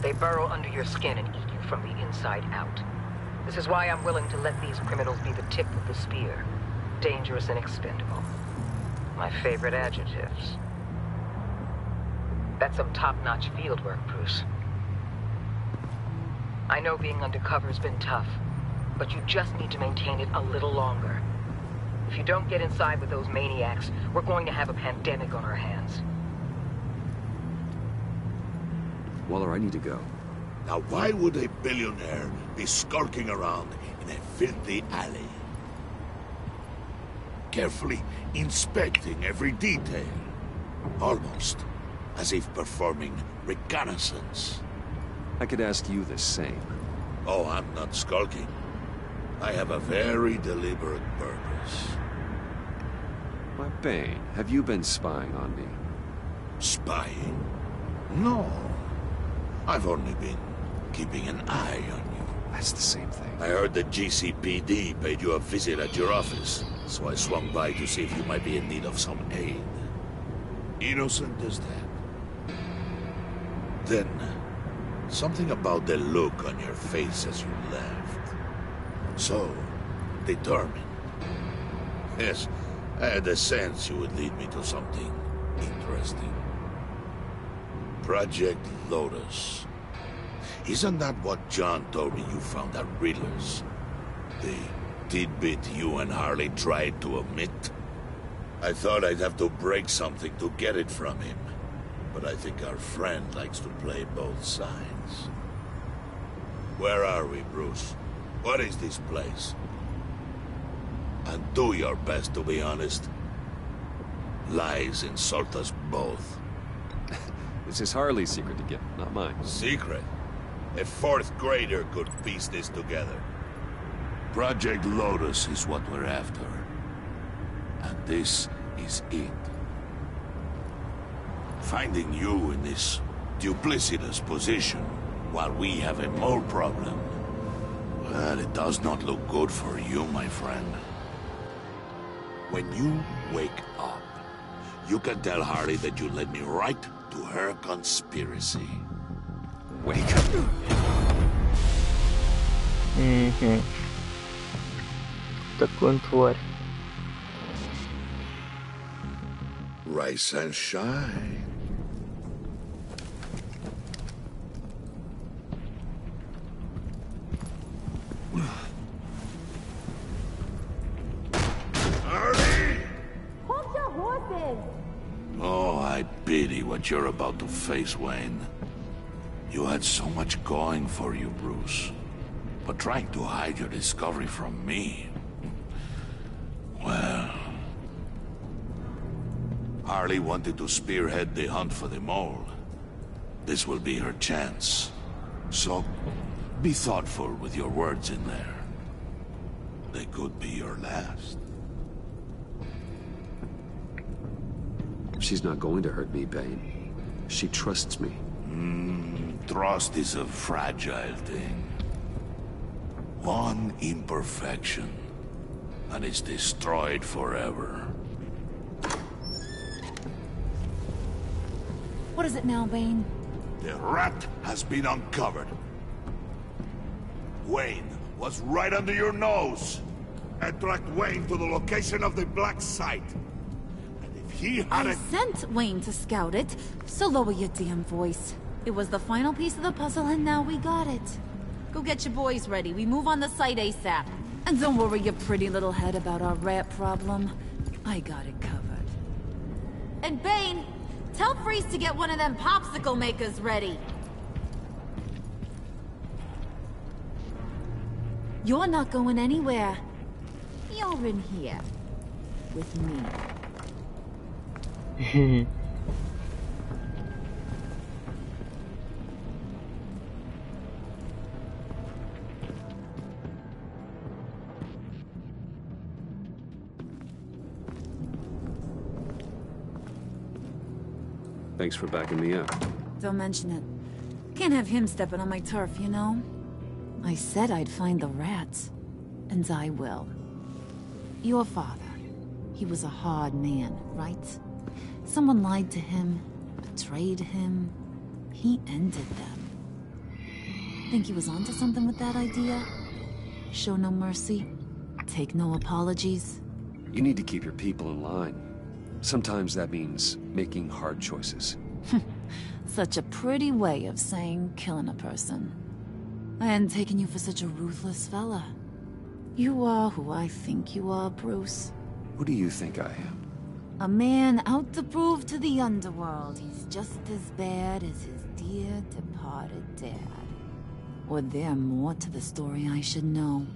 Speaker 9: They burrow under your skin and eat you from the inside out. This is why I'm willing to let these criminals be the tip of the spear. Dangerous and expendable. My favorite adjectives. That's some top-notch field work, Bruce. I know being undercover's been tough, but you just need to maintain it a little longer. If you don't get inside with those maniacs, we're going to have a pandemic on our hands.
Speaker 13: Waller, I need to go.
Speaker 8: Now why would a billionaire be skulking around in a filthy alley? Carefully inspecting every detail. Almost as if performing reconnaissance.
Speaker 13: I could ask you the same.
Speaker 8: Oh, I'm not skulking. I have a very deliberate purpose.
Speaker 13: My Bane, have you been spying on me?
Speaker 8: Spying? No. I've only been keeping an eye on you.
Speaker 13: That's the same thing.
Speaker 8: I heard the GCPD paid you a visit at your office, so I swung by to see if you might be in need of some aid. Innocent as that. Then, something about the look on your face as you left. So, determined. Yes, I had a sense you would lead me to something interesting. Project Lotus. Isn't that what John told me you found at Riddler's? The tidbit you and Harley tried to omit? I thought I'd have to break something to get it from him. But I think our friend likes to play both sides. Where are we, Bruce? What is this place? And do your best to be honest. Lies insult us both.
Speaker 13: This is Harley's secret to get, not mine.
Speaker 8: Secret? A fourth grader could piece this together. Project Lotus is what we're after. And this is it. Finding you in this duplicitous position while we have a mole problem. Well, it does not look good for you, my friend. When you wake up, you can tell Harley that you led me right to her conspiracy. Wake up.
Speaker 1: Такой он тварь.
Speaker 8: Rise and shine. Harley!
Speaker 4: Hold your horses!
Speaker 8: Oh, I pity what you're about to face, Wayne. You had so much going for you, Bruce. But trying to hide your discovery from me... Well... Harley wanted to spearhead the hunt for the mole. This will be her chance. So, be thoughtful with your words in there. They could be your last.
Speaker 13: She's not going to hurt me, Bane. She trusts me.
Speaker 8: Trust is a fragile thing. One imperfection, and it's destroyed forever.
Speaker 4: What is it now, Bane?
Speaker 8: The rat has been uncovered. Wayne was right under your nose. I tracked Wayne to the location of the black site. And if he had
Speaker 4: I sent Wayne to scout it, so lower your damn voice. It was the final piece of the puzzle, and now we got it. Go get your boys ready. We move on the site ASAP. And don't worry your pretty little head about our rat problem. I got it covered. And Bane, tell Freeze to get one of them popsicle makers ready. You're not going anywhere. You're in here. With me.
Speaker 13: Thanks for backing me up.
Speaker 4: Don't mention it. Can't have him stepping on my turf, you know? I said I'd find the rats. And I will. Your father. He was a hard man, right? Someone lied to him, betrayed him. He ended them. Think he was onto something with that idea? Show no mercy? Take no apologies?
Speaker 13: You need to keep your people in line. Sometimes that means making hard choices.
Speaker 4: Such a pretty way of saying killing a person. I hadn't taken you for such a ruthless fella. You are who I think you are, Bruce.
Speaker 13: Who do you think I am?
Speaker 4: A man out to prove to the underworld he's just as bad as his dear departed dad. Or there more to the story I should know?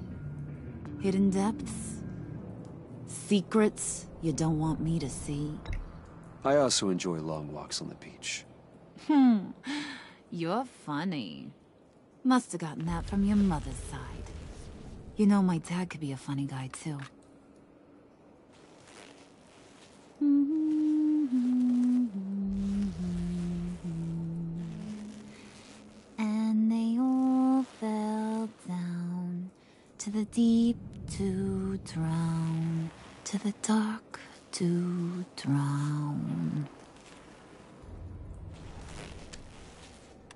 Speaker 4: Hidden depths? Secrets you don't want me to see?
Speaker 13: I also enjoy long walks on the beach.
Speaker 4: You're funny. Must have gotten that from your mother's side. You know, my dad could be a funny guy, too. And they all fell down to the deep to drown, to the dark to drown.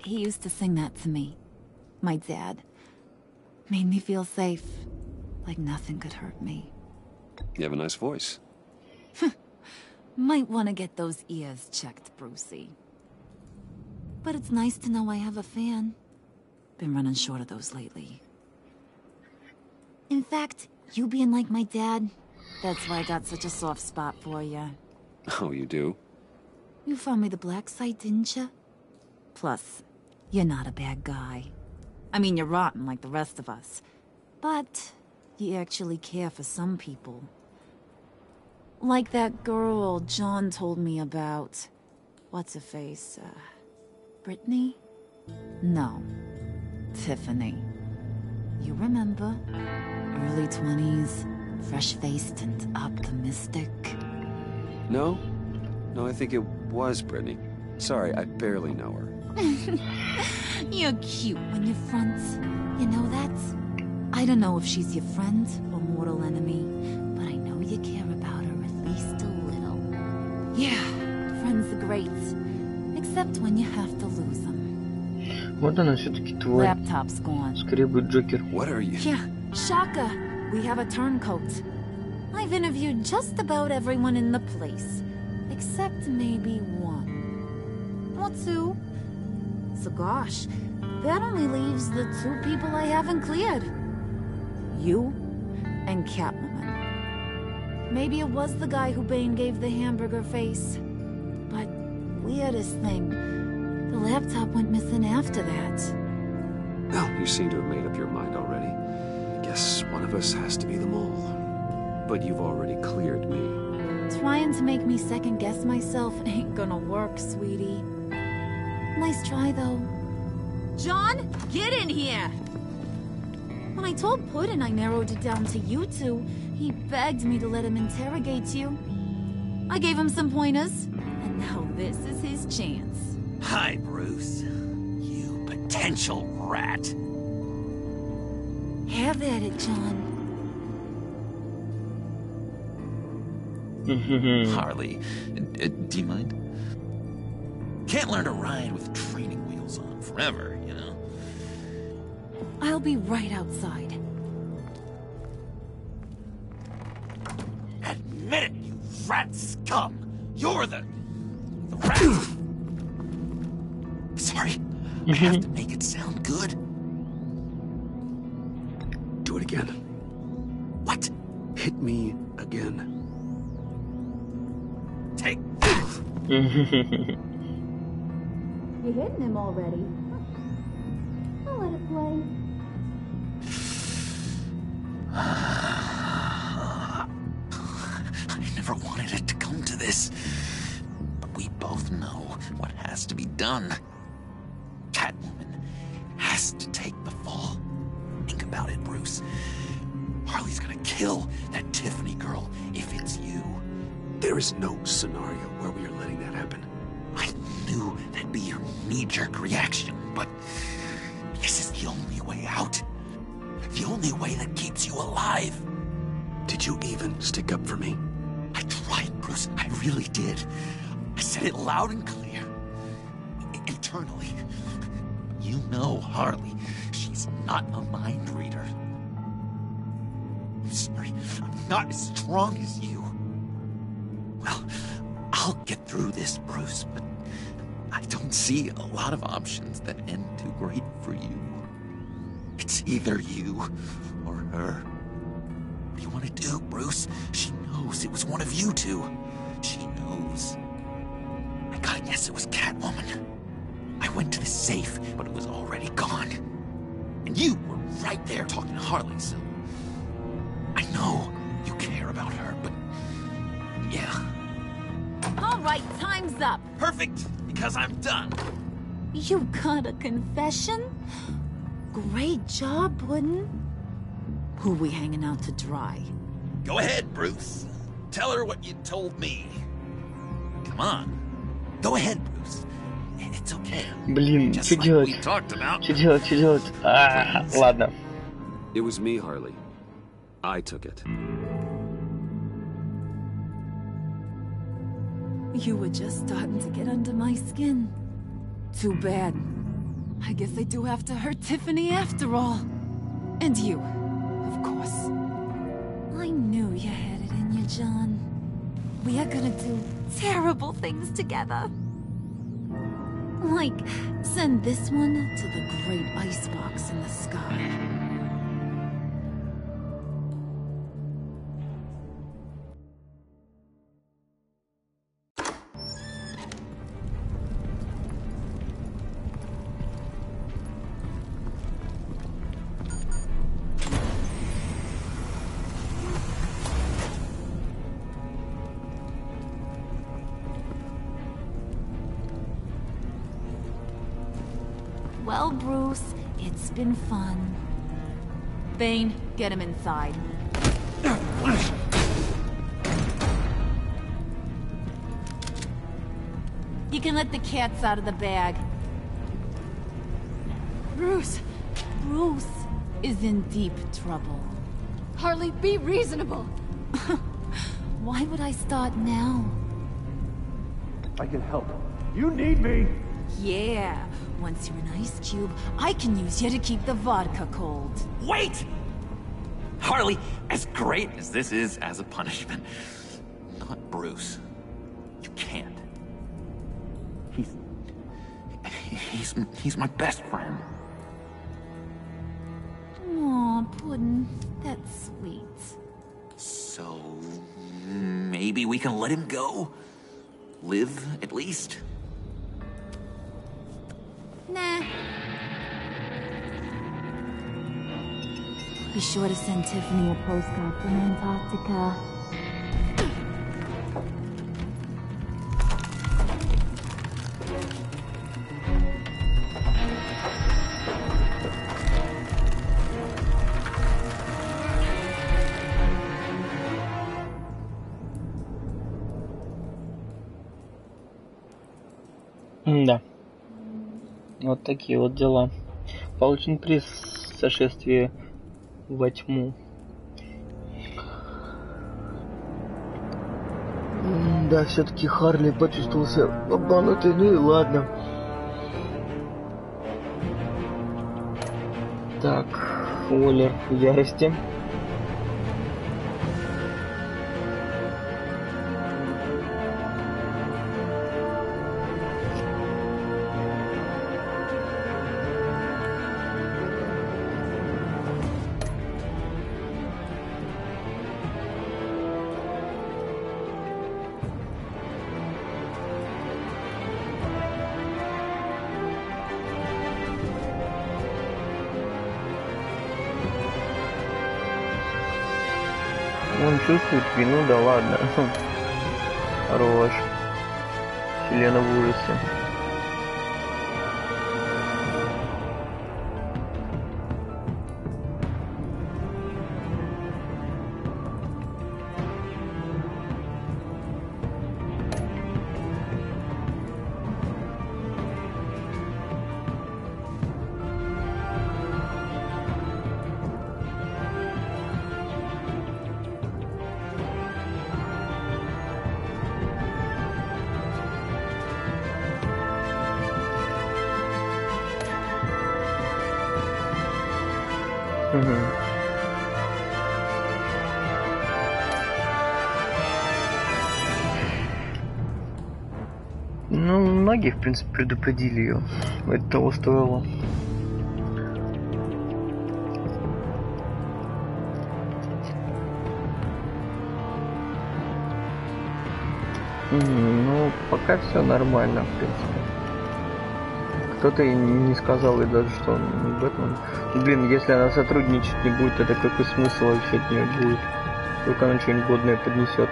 Speaker 4: He used to sing that to me. My dad. Made me feel safe. Like nothing could hurt me.
Speaker 13: You have a nice voice.
Speaker 4: Might want to get those ears checked, Brucey. But it's nice to know I have a fan. Been running short of those lately. In fact, you being like my dad, that's why I got such a soft spot for you.
Speaker 13: Oh, you do?
Speaker 4: You found me the black site, didn't you? Plus, you're not a bad guy. I mean, you're rotten like the rest of us. But you actually care for some people. Like that girl John told me about. What's her face? Brittany? No. Tiffany. You remember? Early 20s, fresh-faced and optimistic.
Speaker 13: No? No, I think it was Brittany. Sorry, I barely know her.
Speaker 4: You're cute when you're front. You know that? I don't know if she's your friend or mortal enemy, but I know you care about her at least a little. Yeah, friends are great. Except when you have to lose them.
Speaker 1: Вот она все-таки твой.
Speaker 4: Laptop's gone.
Speaker 1: Скорее будет Джокер.
Speaker 13: What are you?
Speaker 4: Yeah, Shaka. We have a turncoat. I've interviewed just about everyone in the place. Except maybe one. Or two. So gosh, that only leaves the two people I haven't cleared. You and Catwoman. Maybe it was the guy who Bane gave the hamburger face. But weirdest thing, the laptop went missing after that.
Speaker 13: Well, you seem to have made up your mind already. I guess one of us has to be the mole. But you've already cleared me.
Speaker 4: Trying to make me second-guess myself ain't gonna work, sweetie. Nice try, though. John, get in here! When I told Puddin' I narrowed it down to you two, he begged me to let him interrogate you. I gave him some pointers, and now this is his chance.
Speaker 6: Hi, Bruce. You potential rat.
Speaker 4: Have at it, John.
Speaker 6: Harley, do you mind? Can't learn to ride with training wheels on forever, you know?
Speaker 4: I'll be right outside.
Speaker 6: Admit it, you rat scum! You're the rat! Sorry, I have to make it sound good.
Speaker 13: Do it again.
Speaker 6: What?
Speaker 13: Hit me again.
Speaker 6: Take
Speaker 4: You're hitting him already. I'll let it play.
Speaker 6: I never wanted it to come to this. But we both know what has to be done. Catwoman has to take the fall. Think about it, Bruce. Harley's gonna kill that Tiffany girl if it's you.
Speaker 13: There is no scenario where we are letting that happen.
Speaker 6: I knew that'd be your knee-jerk reaction, but this is the only way out. The only way that keeps you alive. Did you even stick up for me? I tried, Bruce. I really did. I said it loud and clear. Internally. You know Harley. She's not a mind reader. I'm sorry. I'm not as strong as you. Well, I'll get through this, Bruce, but I don't see a lot of options that end too great for you. It's either you or her. What do you want to do, Bruce? She knows it was one of you two. She knows. I gotta guess it was Catwoman. I went to the safe, but it was already gone. And you were right there talking to Harley, so... I know you care about her, but... yeah.
Speaker 4: All right, time's up.
Speaker 6: Perfect, because I'm done.
Speaker 4: You got a confession? Great job, Puddin'. Who we hanging out to dry?
Speaker 6: Go ahead, Bruce. Tell her what you told me. Come on. Go ahead, Bruce. It's okay.
Speaker 1: Блин,
Speaker 6: Just
Speaker 1: что
Speaker 6: like
Speaker 1: делать?
Speaker 6: we talked about.
Speaker 1: Что делать? Ладно.
Speaker 13: It was me, Harley. I took it.
Speaker 4: You were just starting to get under my skin. Too bad. I guess I do have to hurt Tiffany after all. And you, of course. I knew you had it in you, John. We are gonna do terrible things together. Like, send this one to the great icebox in the sky. Well, Bruce, it's been fun. Bane, get him inside. You can let the cats out of the bag. Bruce is in deep trouble.
Speaker 11: Harley, be reasonable.
Speaker 4: Why would I start now?
Speaker 7: I can help. You need me!
Speaker 4: Yeah, once you're an ice cube, I can use you to keep the vodka cold.
Speaker 6: Wait! Harley, as great as this is as a punishment, not Bruce. You can't. He's my best friend.
Speaker 4: Aw, Puddin', that's sweet.
Speaker 6: So, maybe we can let him go? Live, at least?
Speaker 4: Nah. Be sure to send Tiffany a postcard from Antarctica.
Speaker 1: Да. Вот такие вот дела. Получен приз «Сошествие во тьму». Да, все-таки Харли почувствовался обманутый, ну и ладно. Так, Уоллер в ярости. Он чувствует вину, да ладно. Хорош. Селена в ужасе. Ну, многие, в принципе, предупредили ее. Это того стоило. Ну, пока все нормально, в принципе. Кто-то и не сказал ей даже, что он не Бэтмен. Блин, если она сотрудничать не будет, это какой смысл вообще от нее будет? Только она что-нибудь годное поднесет.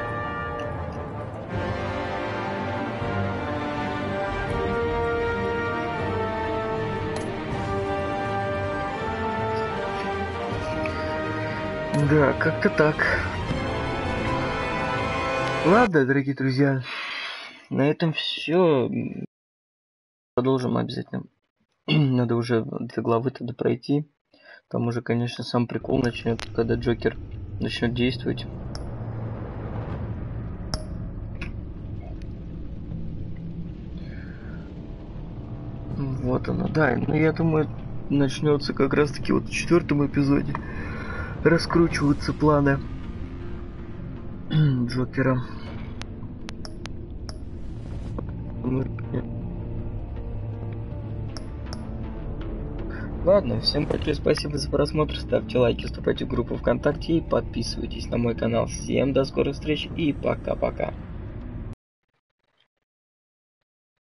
Speaker 1: Да, как-то так. Ладно, дорогие друзья, на этом все. Продолжим обязательно. Надо уже 2 главы тогда пройти. Там уже, конечно, сам прикол начнет, когда Джокер начнет действовать. Вот оно, да. Ну, я думаю, начнется как раз-таки вот в 4-м эпизоде. Раскручиваются планы Джокера. Ладно, всем большое спасибо за просмотр, ставьте лайки, вступайте в группу ВКонтакте и подписывайтесь на мой канал. Всем до скорых встреч и пока-пока.